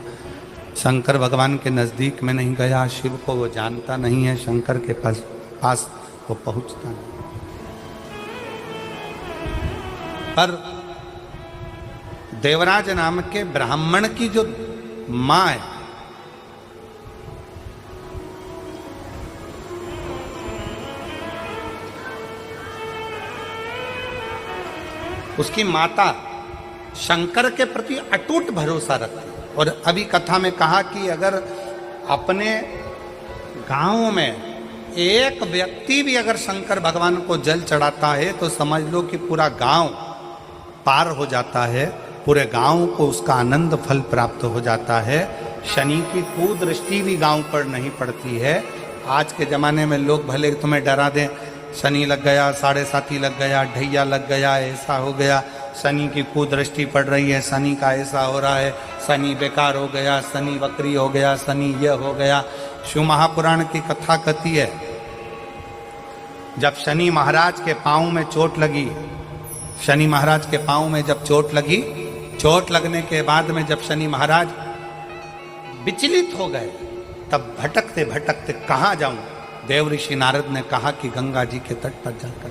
शंकर भगवान के नज़दीक में नहीं गया, शिव को वो जानता नहीं है, शंकर के पास वो पहुंचता नहीं। पर देवराज नाम के ब्राह्मण की जो माँ है, उसकी माता शंकर के प्रति अटूट भरोसा रखती। और अभी कथा में कहा कि अगर अपने गांव में एक व्यक्ति भी अगर शंकर भगवान को जल चढ़ाता है तो समझ लो कि पूरा गांव पार हो जाता है, पूरे गांव को उसका आनंद फल प्राप्त हो जाता है। शनि की कुदृष्टि भी गांव पर नहीं पड़ती है। आज के ज़माने में लोग भले तुम्हें डरा दें, शनि लग गया, साढ़े साथी लग गया, ढैया लग गया, ऐसा हो गया, शनि की कुदृष्टि पड़ रही है, शनि का ऐसा हो रहा है, शनि बेकार हो गया, शनि वक्री हो गया, शनि यह हो गया। शिव महापुराण की कथा कहती है जब शनि महाराज के पाँव में चोट लगी, शनि महाराज के पाँव में जब चोट लगी, चोट लगने के बाद में जब शनि महाराज विचलित हो गए, तब भटकते भटकते कहाँ जाऊं, देव ऋषि नारद ने कहा कि गंगा जी के तट पर जाकर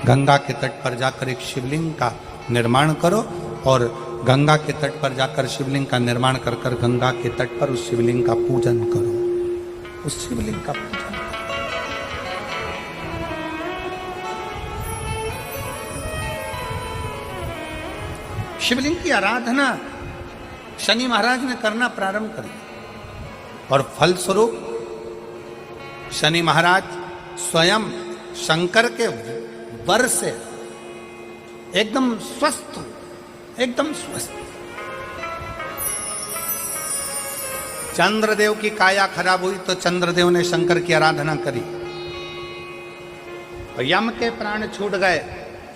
गंगा के तट पर जाकर एक शिवलिंग का निर्माण करो और गंगा के तट पर जाकर शिवलिंग का निर्माण कर कर गंगा के तट पर उस शिवलिंग का पूजन करो, उस शिवलिंग का पूजन करो। शिवलिंग की आराधना शनि महाराज ने करना प्रारंभ कर दिया और फलस्वरूप शनि महाराज स्वयं शंकर के वर से एकदम स्वस्थ, एकदम स्वस्थ। चंद्रदेव की काया खराब हुई तो चंद्रदेव ने शंकर की आराधना करी, यम के प्राण छूट गए,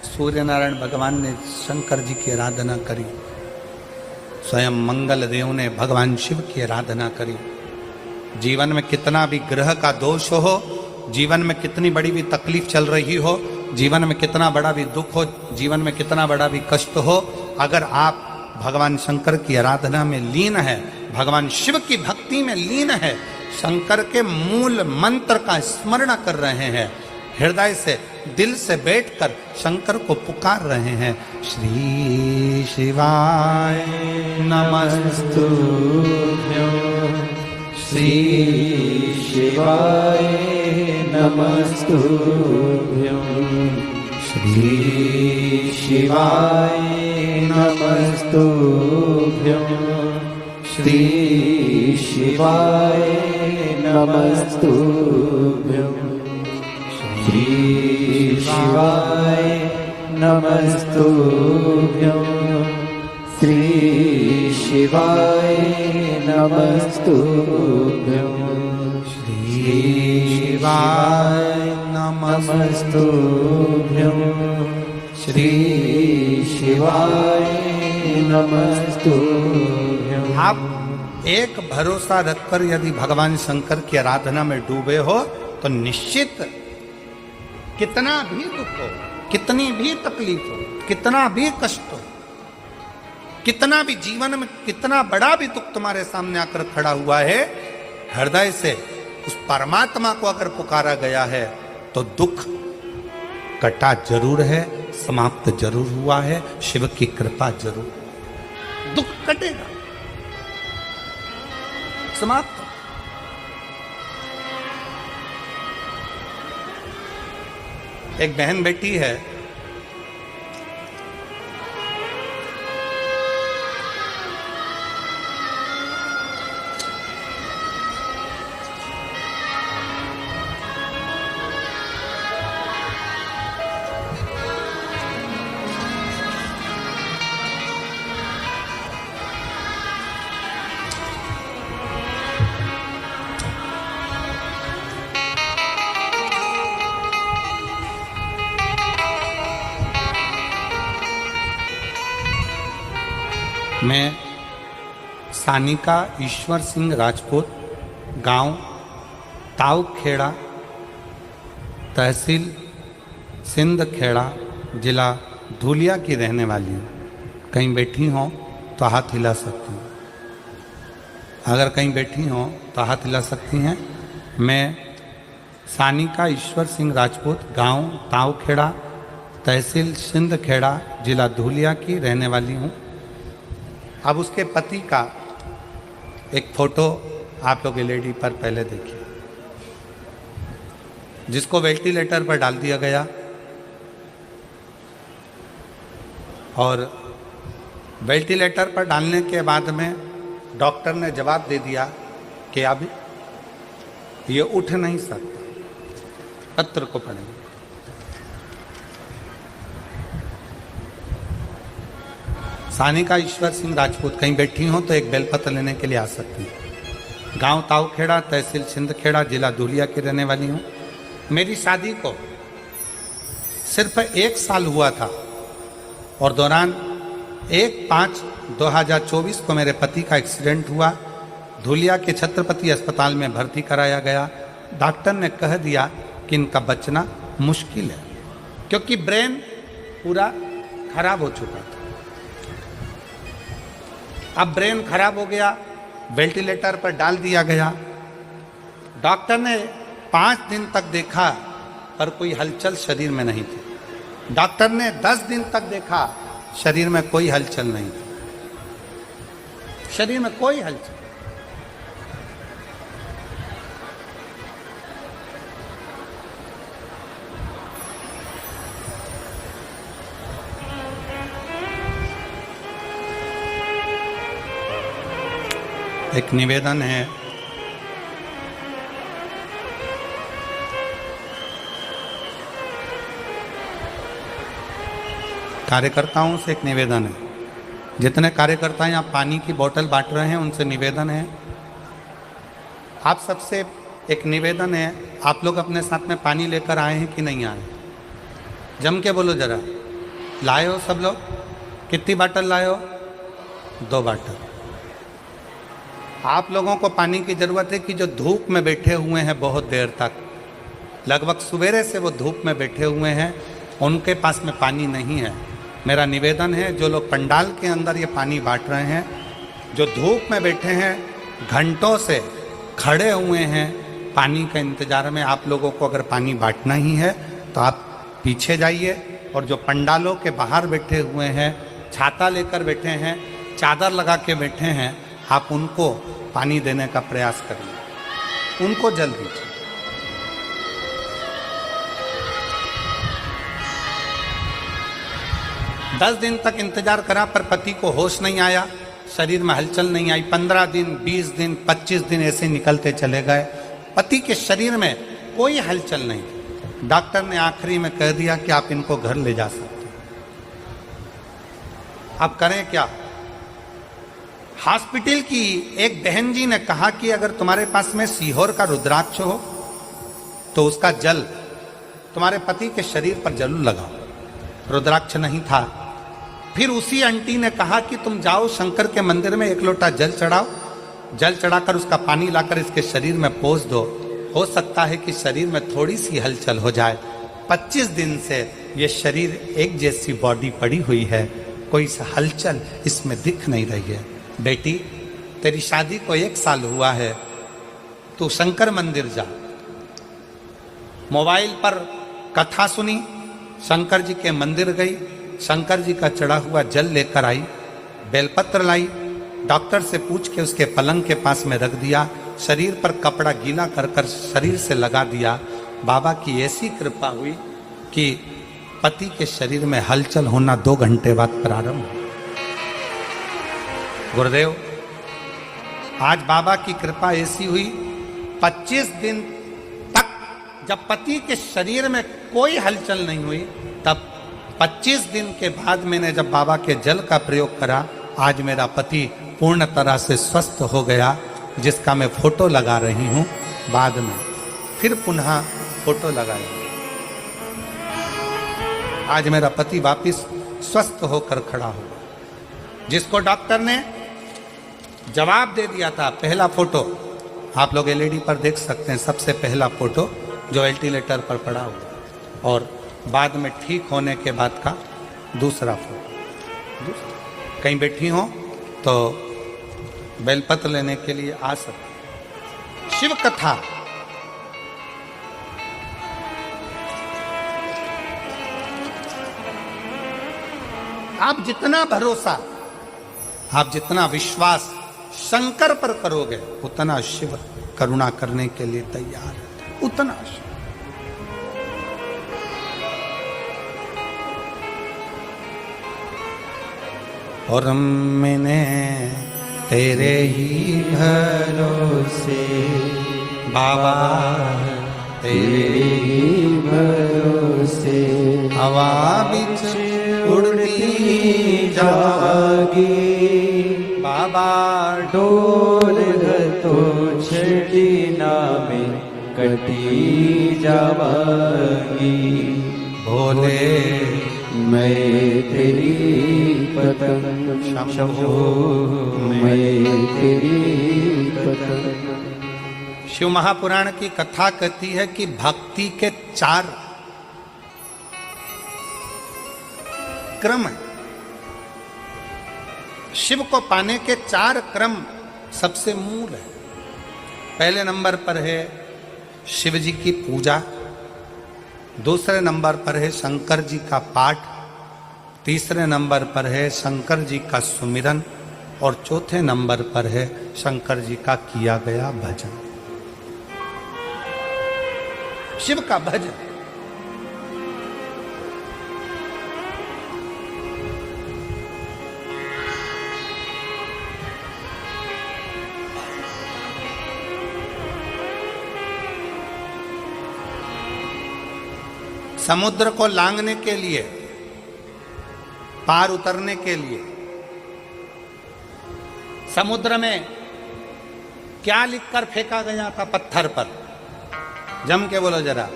सूर्य नारायण भगवान ने शंकर जी की आराधना करी, स्वयं मंगल देव ने भगवान शिव की आराधना करी। जीवन में कितना भी ग्रह का दोष हो, जीवन में कितनी बड़ी भी तकलीफ चल रही हो, जीवन में कितना बड़ा भी दुख हो, जीवन में कितना बड़ा भी कष्ट हो, अगर आप भगवान शंकर की आराधना में लीन है, भगवान शिव की भक्ति में लीन है, शंकर के मूल मंत्र का स्मरण कर रहे हैं, हृदय से दिल से बैठकर शंकर को पुकार रहे हैं, श्री शिवाय नमस्तुभ्यं, श्री शिवाय नमस्तुभ्यं, श्री शिवाय नमस्तुभ्यं, श्री शिवाय नमस्तुभ्यं, श्री शिवाय नमस्तुभ्यं, श्री शिवाय नमस्तुभ्यं, श्री शिवाय नमस्तुभ्यं, श्री शिवाय नमस्तुभ्यं। आप एक भरोसा रखकर यदि भगवान शंकर की आराधना में डूबे हो तो निश्चित कितना भी दुख हो, कितनी भी तकलीफ हो, कितना भी कष्ट हो, कितना भी जीवन में कितना बड़ा भी दुख तुम्हारे सामने आकर खड़ा हुआ है, हृदय से उस परमात्मा को अगर पुकारा गया है तो दुख कटा जरूर है, समाप्त जरूर हुआ है, शिव की कृपा जरूर, दुख कटेगा, समाप्त। एक बहन बेटी है, मैं सानिका ईश्वर सिंह राजपूत, गांव ताऊखेड़ा, तहसील सिंध खेड़ा, जिला धुलिया की रहने वाली हूँ। कहीं बैठी हो तो हाथ हिला सकती हूँ। अगर कहीं बैठी हो तो हाथ हिला सकती हैं। मैं सानिका ईश्वर सिंह राजपूत, गांव ताऊखेड़ा, तहसील सिंध खेड़ा, जिला धुलिया की रहने वाली हूँ। अब उसके पति का एक फोटो आप लोग एलईडी पर पहले देखिए, जिसको वेंटिलेटर पर डाल दिया गया और वेंटिलेटर पर डालने के बाद में डॉक्टर ने जवाब दे दिया कि अब ये उठ नहीं सकता। पत्र को पढ़ेंगे। सानिका ईश्वर सिंह राजपूत, कहीं बैठी हो तो एक बेलपत्र लेने के लिए आ सकती है। गांव ताऊखेड़ा, तहसील सिंधखेड़ा, जिला धुलिया की रहने वाली हूँ। मेरी शादी को सिर्फ 1 साल हुआ था और दौरान 1/5/2024 को मेरे पति का एक्सीडेंट हुआ। धुलिया के छत्रपति अस्पताल में भर्ती कराया गया। डॉक्टर ने कह दिया कि इनका बचना मुश्किल है, क्योंकि ब्रेन पूरा खराब हो चुका था। अब ब्रेन खराब हो गया, वेंटिलेटर पर डाल दिया गया। डॉक्टर ने 5 दिन तक देखा पर कोई हलचल शरीर में नहीं थी। डॉक्टर ने 10 दिन तक देखा, शरीर में कोई हलचल नहीं थी। शरीर में कोई हलचल। एक निवेदन है, कार्यकर्ताओं से एक निवेदन है। जितने कार्यकर्ता यहाँ पानी की बोतल बांट रहे हैं उनसे निवेदन है, आप सबसे एक निवेदन है, आप लोग अपने साथ में पानी लेकर आए हैं कि नहीं आए? जम के बोलो जरा। लाए हो सब लोग? कितनी बाटल लाए हो? 2 बाटल। आप लोगों को पानी की ज़रूरत है कि जो धूप में बैठे हुए हैं बहुत देर तक, लगभग सवेरे से वो धूप में बैठे हुए हैं, उनके पास में पानी नहीं है। मेरा निवेदन है, जो लोग पंडाल के अंदर ये पानी बांट रहे हैं, जो धूप में बैठे हैं, घंटों से खड़े हुए हैं पानी के इंतज़ार में, आप लोगों को अगर पानी बांटना ही है तो आप पीछे जाइए। और जो पंडालों के बाहर बैठे हुए हैं, छाता लेकर बैठे हैं, चादर लगा के बैठे हैं, आप उनको पानी देने का प्रयास करिए, उनको जल दीजिए। दस दिन तक इंतजार करा पर पति को होश नहीं आया, शरीर में हलचल नहीं आई। 15 दिन, 20 दिन, 25 दिन ऐसे निकलते चले गए, पति के शरीर में कोई हलचल नहीं थी। डॉक्टर ने आखिरी में कह दिया कि आप इनको घर ले जा सकते हैं। अब करें क्या? हॉस्पिटल की एक बहन जी ने कहा कि अगर तुम्हारे पास में सीहोर का रुद्राक्ष हो तो उसका जल तुम्हारे पति के शरीर पर जरूर लगाओ। रुद्राक्ष नहीं था। फिर उसी आंटी ने कहा कि तुम जाओ शंकर के मंदिर में 1 लोटा जल चढ़ाओ, जल चढ़ाकर उसका पानी लाकर इसके शरीर में पोंछ दो, हो सकता है कि शरीर में थोड़ी सी हलचल हो जाए। 25 दिन से ये शरीर एक जैसी बॉडी पड़ी हुई है, कोई हलचल इसमें दिख नहीं रही है। बेटी, तेरी शादी को 1 साल हुआ है, तू शंकर मंदिर जा। मोबाइल पर कथा सुनी, शंकर जी के मंदिर गई, शंकर जी का चढ़ा हुआ जल लेकर आई, बेलपत्र लाई, डॉक्टर से पूछ के उसके पलंग के पास में रख दिया, शरीर पर कपड़ा गीला कर कर शरीर से लगा दिया। बाबा की ऐसी कृपा हुई कि पति के शरीर में हलचल होना 2 घंटे बाद प्रारंभ हुआ। गुरुदेव, आज बाबा की कृपा ऐसी हुई, 25 दिन तक जब पति के शरीर में कोई हलचल नहीं हुई, तब 25 दिन के बाद मैंने जब बाबा के जल का प्रयोग करा, आज मेरा पति पूर्ण तरह से स्वस्थ हो गया, जिसका मैं फोटो लगा रही हूँ। बाद में फिर पुनः फोटो लगाई। आज मेरा पति वापिस स्वस्थ होकर खड़ा हो। जिसको डॉक्टर ने जवाब दे दिया था, पहला फोटो आप लोग एलईडी पर देख सकते हैं, सबसे पहला फोटो जो वेंटिलेटर पर पड़ा हुआ, और बाद में ठीक होने के बाद का दूसरा फोटो। कहीं बैठी हो तो बेलपत्र लेने के लिए आ सकते। शिव कथा आप जितना भरोसा, आप जितना विश्वास शंकर पर करोगे, उतना शिव करुणा करने के लिए तैयार है, उतना शिव। और मैंने तेरे ही भरोसे बाबा, तेरे ही भरोसे हवा बिच उड़ती जागी बाबा, डोल तो छड़ी नामे कटी जावागी। भोले मैं तेरी पतंग शंभो, मैं तेरी पतंग। शिव महापुराण की कथा कहती है कि भक्ति के 4 क्रम है। शिव को पाने के 4 क्रम सबसे मूल है। पहले नंबर पर है शिव जी की पूजा, दूसरे नंबर पर है शंकर जी का पाठ, तीसरे नंबर पर है शंकर जी का सुमिरन, और चौथे नंबर पर है शंकर जी का किया गया भजन। शिव का भजन। समुद्र को लांघने के लिए, पार उतरने के लिए, समुद्र में क्या लिखकर फेंका गया था पत्थर पर? जम के बोलो जरा,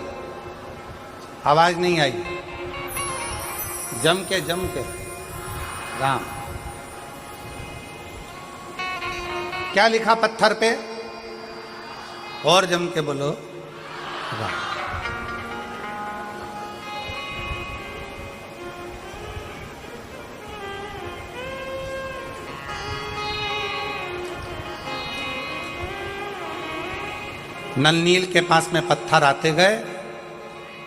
आवाज नहीं आई। जम के राम। क्या लिखा पत्थर पे? और जम के बोलो राम। नल नील के पास में पत्थर आते गए,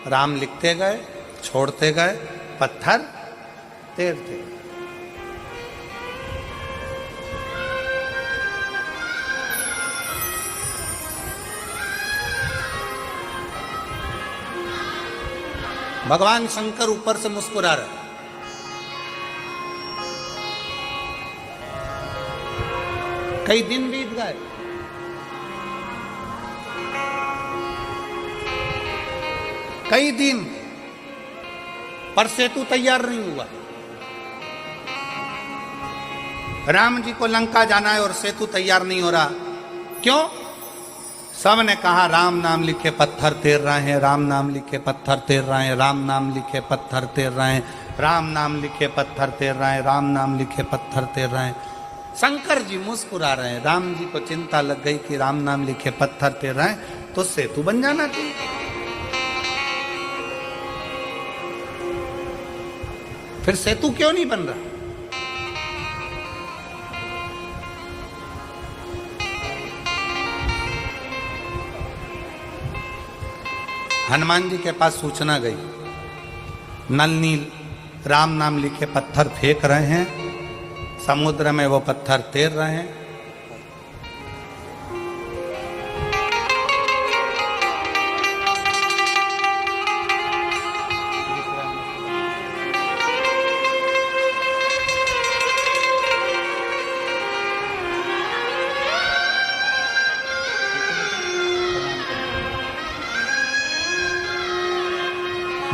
राम लिखते गए, छोड़ते गए, पत्थर तैरते गए। भगवान शंकर ऊपर से मुस्कुरा रहे। कई दिन बीत गए, कई दिन, पर सेतु तैयार नहीं हुआ। राम जी को लंका जाना है और सेतु तैयार नहीं हो रहा। क्यों? सब ने कहा राम नाम लिखे पत्थर तैर रहे हैं, राम नाम लिखे पत्थर तैर रहे हैं, राम नाम लिखे पत्थर तैर रहे हैं, राम नाम लिखे पत्थर तैर रहे हैं, राम नाम लिखे पत्थर तैर रहे हैं। शंकर जी मुस्कुरा रहे हैं। राम जी को चिंता लग गई कि राम नाम लिखे पत्थर तैर रहे हैं तो सेतु बन जाना चाहिए। फिर सेतु क्यों नहीं बन रहा? हनुमान जी के पास सूचना गई, नल नील राम नाम लिखे पत्थर फेंक रहे हैं, समुद्र में वो पत्थर तैर रहे हैं।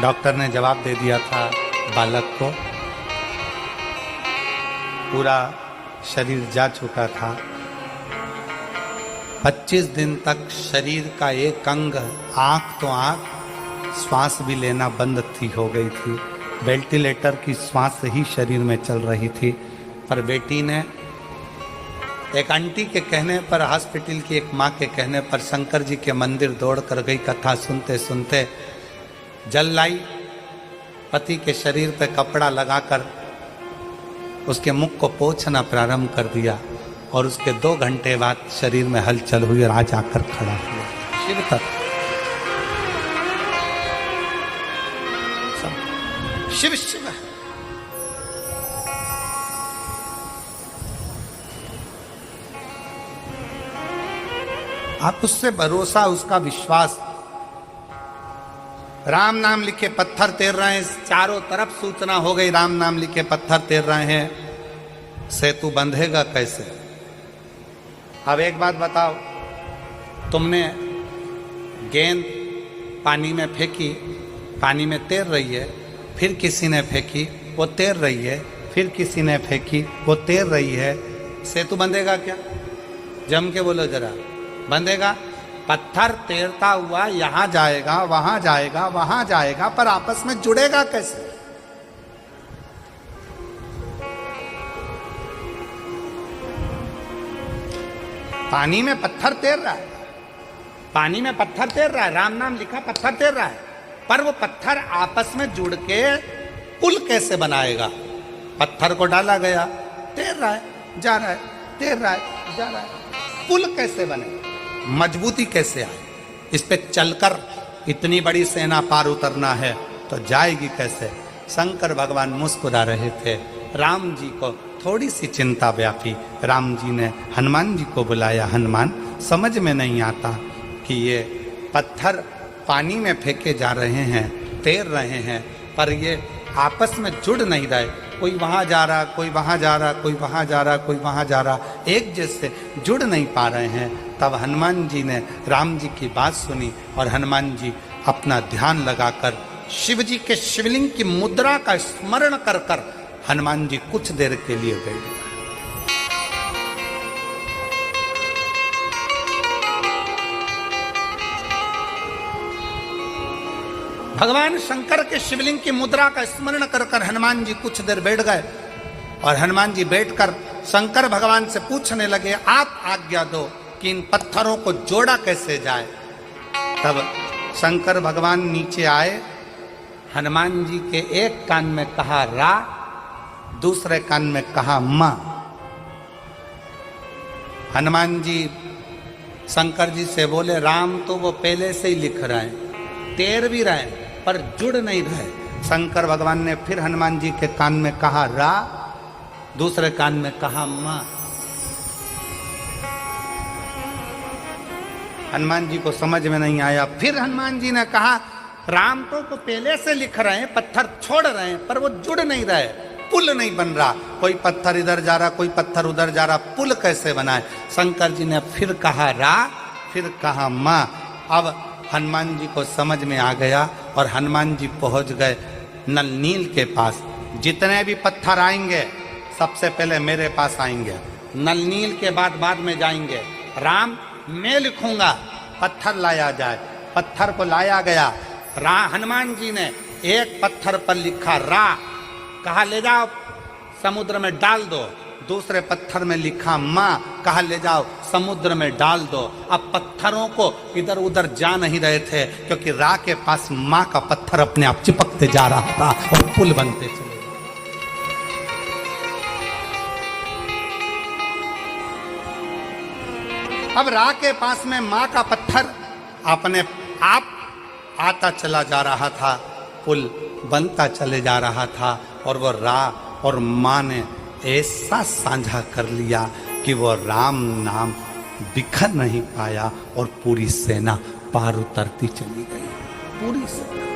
डॉक्टर ने जवाब दे दिया था बालक को, पूरा शरीर जा चुका था। 25 दिन तक शरीर का एक अंग, आँख तो आँख, श्वास भी लेना बंद थी हो गई थी। वेंटिलेटर की श्वास ही शरीर में चल रही थी। पर बेटी ने एक आंटी के कहने पर, हॉस्पिटल की एक माँ के कहने पर शंकर जी के मंदिर दौड़ कर गई। कथा सुनते सुनते जल लाई, पति के शरीर पे कपड़ा लगाकर उसके मुख को पोंछना प्रारंभ कर दिया और उसके 2 घंटे बाद शरीर में हलचल हुई और आज आकर खड़ा हुआ। शिव तत्व, शिव शिव। आप उससे भरोसा, उसका विश्वास। राम नाम लिखे पत्थर तैर रहे हैं, चारों तरफ सूचना हो गई राम नाम लिखे पत्थर तैर रहे हैं, सेतु बंधेगा कैसे? अब एक बात बताओ, तुमने गेंद पानी में फेंकी, पानी में तैर रही है, फिर किसी ने फेंकी, वो तैर रही है, फिर किसी ने फेंकी, वो तैर रही है, सेतु बंधेगा क्या? जम के बोलो जरा, बंधेगा? पत्थर तैरता हुआ यहां जाएगा, वहां जाएगा, वहां जाएगा, पर आपस में जुड़ेगा कैसे? पानी में पत्थर तैर रहा है, पानी में पत्थर तैर रहा है, राम नाम लिखा पत्थर तैर रहा है, पर वो पत्थर आपस में जुड़ के पुल कैसे बनाएगा? पत्थर को डाला गया, तैर रहा है, जा रहा है, तैर रहा है, जा रहा है, पुल कैसे बने? मजबूती कैसे आए? इस पे चलकर इतनी बड़ी सेना पार उतरना है तो जाएगी कैसे? शंकर भगवान मुस्कुरा रहे थे। राम जी को थोड़ी सी चिंता व्यापी। राम जी ने हनुमान जी को बुलाया। हनुमान, समझ में नहीं आता कि ये पत्थर पानी में फेंके जा रहे हैं, तैर रहे हैं, पर ये आपस में जुड़ नहीं रहे। कोई वहाँ जा रहा, कोई वहाँ जा रहा, कोई वहाँ जा रहा, कोई वहाँ जा रहा, एक जैसे जुड़ नहीं पा रहे हैं। तब हनुमान जी ने राम जी की बात सुनी और हनुमान जी अपना ध्यान लगाकर शिव जी के शिवलिंग की मुद्रा का स्मरण कर कर हनुमान जी कुछ देर के लिए गए। भगवान शंकर के शिवलिंग की मुद्रा का स्मरण कर कर हनुमान जी कुछ देर बैठ गए और हनुमान जी बैठकर शंकर भगवान से पूछने लगे, आप आज्ञा दो कि इन पत्थरों को जोड़ा कैसे जाए। तब शंकर भगवान नीचे आए, हनुमान जी के एक कान में कहा रा, दूसरे कान में कहा मां। हनुमान जी शंकर जी से बोले, राम तो वो पहले से ही लिख रहे हैं, तैर भी रहे हैं, पर जुड़ नहीं रहे। शंकर भगवान ने फिर हनुमान जी के कान में कहा रा, दूसरे कान में कहा मां। हनुमान जी को समझ में नहीं आया। फिर हनुमान जी ने कहा, राम तो पहले से लिख रहे हैं, पत्थर छोड़ रहे हैं, पर वो जुड़ नहीं रहे, पुल नहीं बन रहा। कोई पत्थर इधर जा रहा, कोई पत्थर उधर जा रहा, पुल कैसे बनाए? शंकर जी ने फिर कहा रा, फिर कहा मां। अब हनुमान जी को समझ में आ गया और हनुमान जी पहुंच गए नल नील के पास। जितने भी पत्थर आएंगे सबसे पहले मेरे पास आएंगे, नल नील के बाद में जाएंगे। राम मैं लिखूंगा, पत्थर लाया जाए। पत्थर को लाया गया। हनुमान जी ने एक पत्थर पर लिखा रा, कहा ले जाओ समुद्र में डाल दो। दूसरे पत्थर में लिखा मां, कहा ले जाओ समुद्र में डाल दो। अब पत्थरों को इधर उधर जा नहीं रहे थे, क्योंकि रा के पास मां का पत्थर अपने आप चिपकते जा रहा था और पुल बनते चले। अब रा के पास में मां का पत्थर अपने आप आता चला जा रहा था, पुल बनता चले जा रहा था। और वो रा और मां ने ऐसा साझा कर लिया कि वो राम नाम बिखर नहीं पाया और पूरी सेना पार उतरती चली गई। पूरी सेना।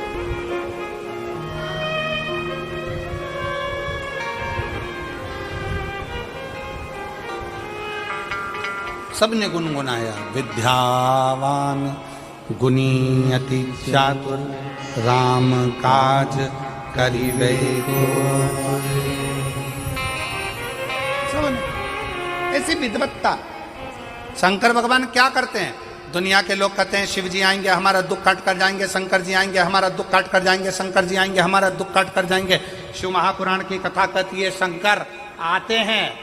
सबने गुनगुनाया, विद्यावान गुणी अति चातुर, राम काज करिबे को। ऐसी विद्वत्ता। शंकर भगवान क्या करते हैं? दुनिया के लोग कहते हैं शिव जी आएंगे हमारा दुख काट कर जाएंगे, शंकर जी आएंगे हमारा दुख काट कर जाएंगे, शंकर जी आएंगे हमारा दुख काट कर जाएंगे। शिव महापुराण की कथा कहती है शंकर आते हैं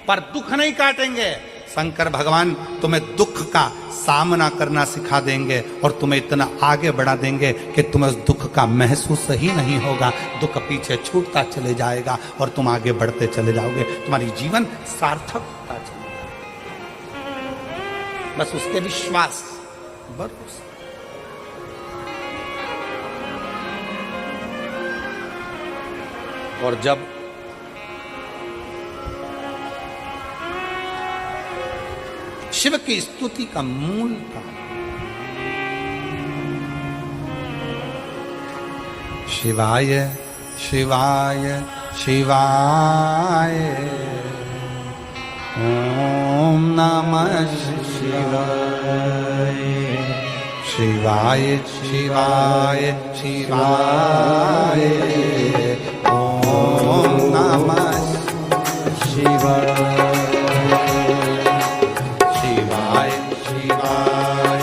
पर दुख नहीं काटेंगे। शंकर भगवान तुम्हें दुख का सामना करना सिखा देंगे और तुम्हें इतना आगे बढ़ा देंगे कि तुम्हें उस दुख का महसूस ही नहीं होगा। दुख पीछे छूटता चले जाएगा और तुम आगे बढ़ते चले जाओगे। तुम्हारी जीवन सार्थक होता चलेगा। बस उसके विश्वास, भरोसा। और जब शिव की स्तुति का मूल था शिवाय शिवाय शिवाय ओम नमः शिवाय शिवाय शिवाय शिवाय ओम नमः शिवाय शिवाय शिवाय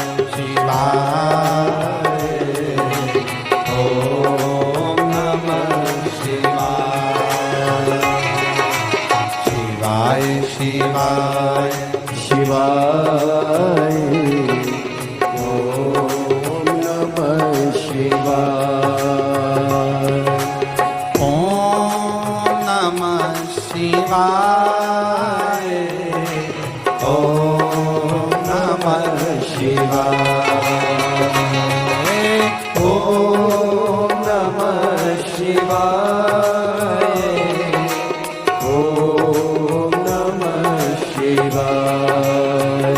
ओम नमः शिवाय ओम नमः शिवाय ओम नमः शिवाय ओम नमः शिवाय ओम नमः शिवाय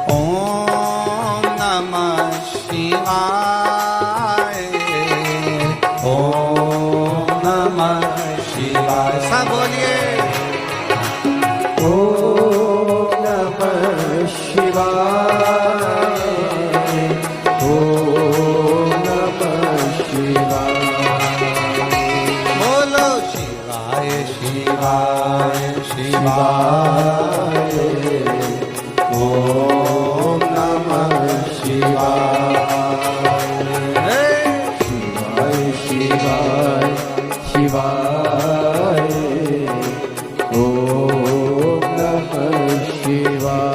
ओम नमः शिवाय ओम नमः शिवाय। सब बोलिए ओम नमः शिवाय ओम नमः शिवाय। बोलो शिवाय शिवाय शिवाय ओम नमः शिवाय शिवाय शिवाय शिवाय ओम नमः शिवाय।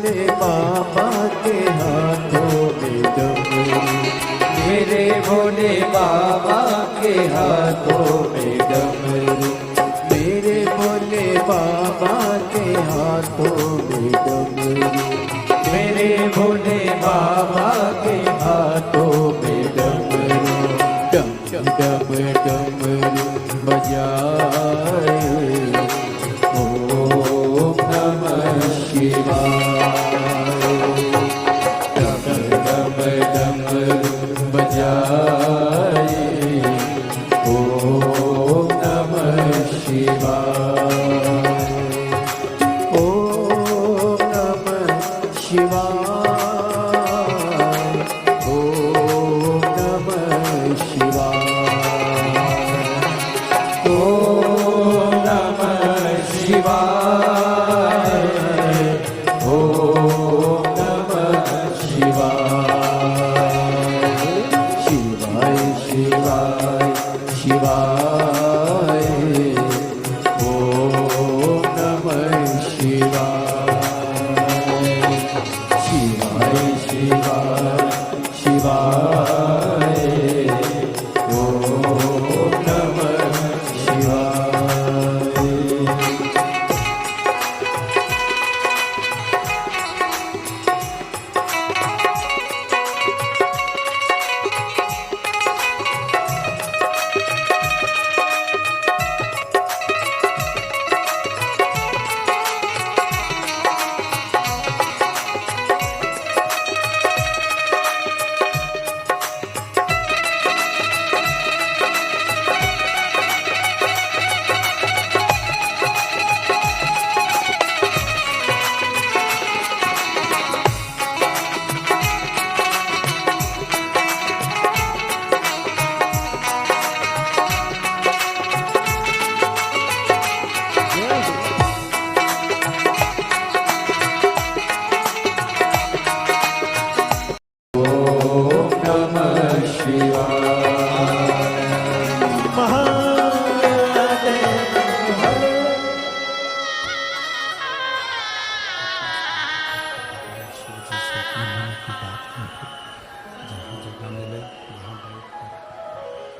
भोले बाबा के हाथों में डमरू, मेरे भोले बाबा के हाथों में डमरू, मेरे भोले बाबा के हाथों में डमरू, मेरे भोले बाबा के हाथों में डमरू, डम डम डमरू बजाए, ओम नमः शिवाय, डम डम डमरू बजाए, ओम नमः शिवाय, ओम नमः शिवाय, ओम नमः शिवाय, ओम नमः शिवाय, ओम नमः शिवाय, शिवाय शिवाय शिवाय, ओम नमः शिवाय, शिवाय शिवाय शिवाय, ओम नमः शिवाय।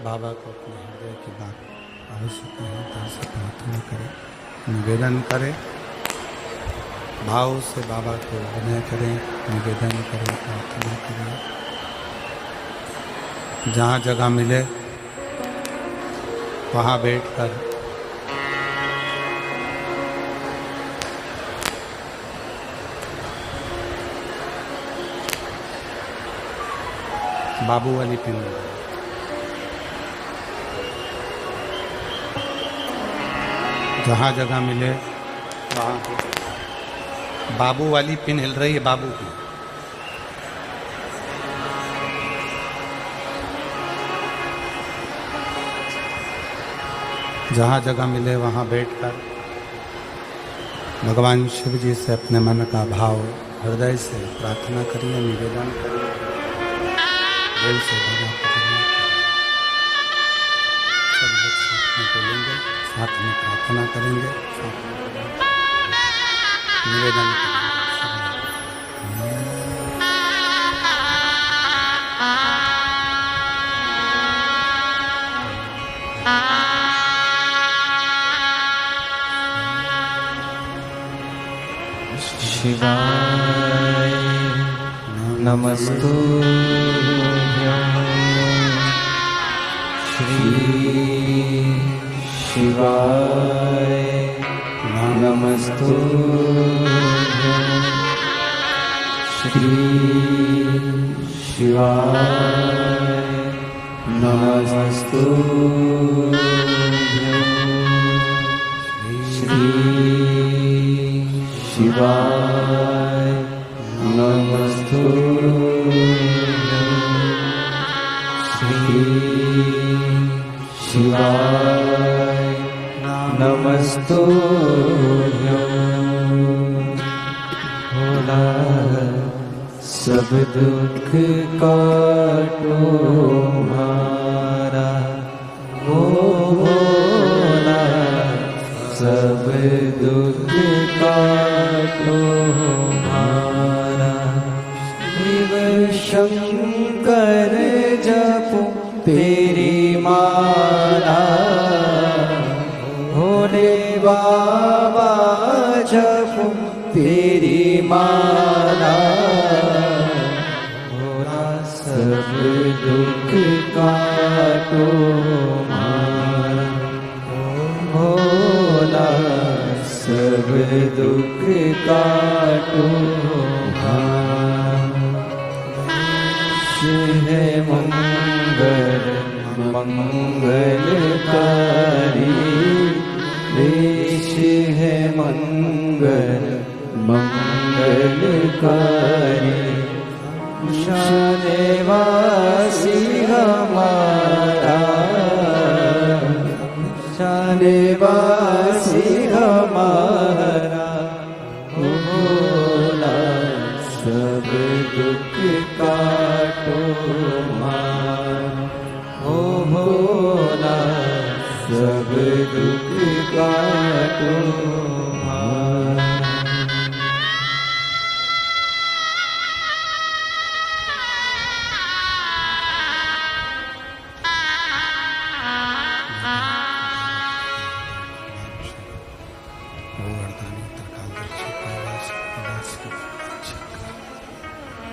बाबा को अपने हृदय की बात अवश्य कहें, दिल से प्रार्थना करें, निवेदन करें, भाव से बाबा को विनय करें, निवेदन करें, प्रार्थना करें। जहाँ जगह मिले वहाँ बैठकर बाबू वाली पिन जहाँ जगह मिले वहाँ बाबू वाली पिन हिल रही है, बाबू की। जहाँ जगह मिले वहाँ बैठकर भगवान शिव जी से अपने मन का भाव हृदय से प्रार्थना करिए, निवेदन करिए, दिल से बाबा को सब लोग साथ में बोलेंगे, साथ में प्रार्थना करेंगे, साथ में निवेदन करेंगे। शिवाय नमस्तुभ्यं, श्री शिवाय नमस्तुभ्यं, श्री शिवाय नमस्तुभ्यं, श्री शिवाय नमस्तुभ्यं, श्री शिवाय नमस्तुभ्यं। भोला सब दुख काटो हमारा, ओ भोला सब दुख काटो हमारा, शंकर जपो तेरी माला, भोले बाबा जपो तेरी माला, भोला सब दुख काटो मारा, भोला सब दुख काटो मारा। है मंगल मंगलकारी, देश है मंगल मंगलकारी, शानेवासी हमारा, शानेवासी हमारा, भोला सब दुख काटो मारा, ओ भोला सब दुख काटो मारा।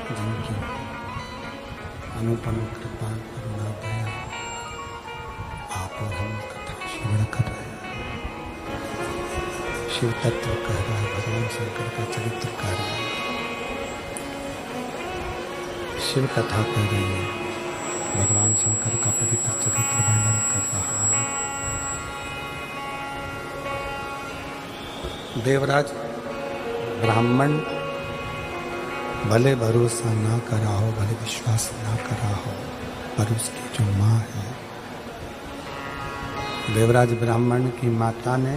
जिनकी अनुपम कृपा करुणा दया आप और हम कथा श्रवण कर रहे हैं। शिव तत्व कह रहा है, भगवान शंकर का चरित्र कह रहा है, शिव कथा कह रही है, भगवान शंकर का पवित्र चरित्र वर्णन कर रहा है। देवराज ब्राह्मण भले भरोसा ना करा हो, भले विश्वास ना करा हो, पर उसकी जो माँ है, देवराज ब्राह्मण की माता ने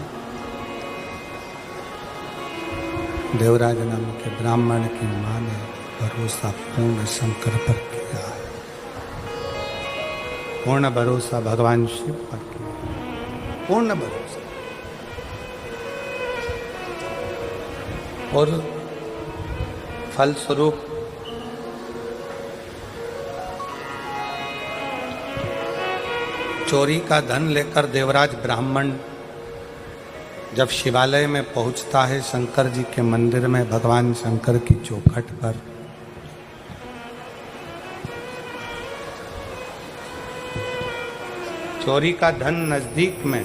देवराज नाम के ब्राह्मण की माँ ने भरोसा पूर्ण शंकर पर किया है, पूर्ण भरोसा भगवान शिव पर किया, पूर्ण भरोसा। और फलस्वरूप चोरी का धन लेकर देवराज ब्राह्मण जब शिवालय में पहुंचता है, शंकर जी के मंदिर में भगवान शंकर की चौखट पर, चोरी का धन नजदीक में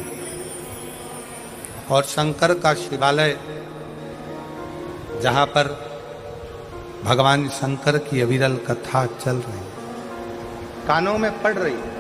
और शंकर का शिवालय जहाँ पर भगवान शंकर की अविरल कथा चल रही है, कानों में पड़ रही है।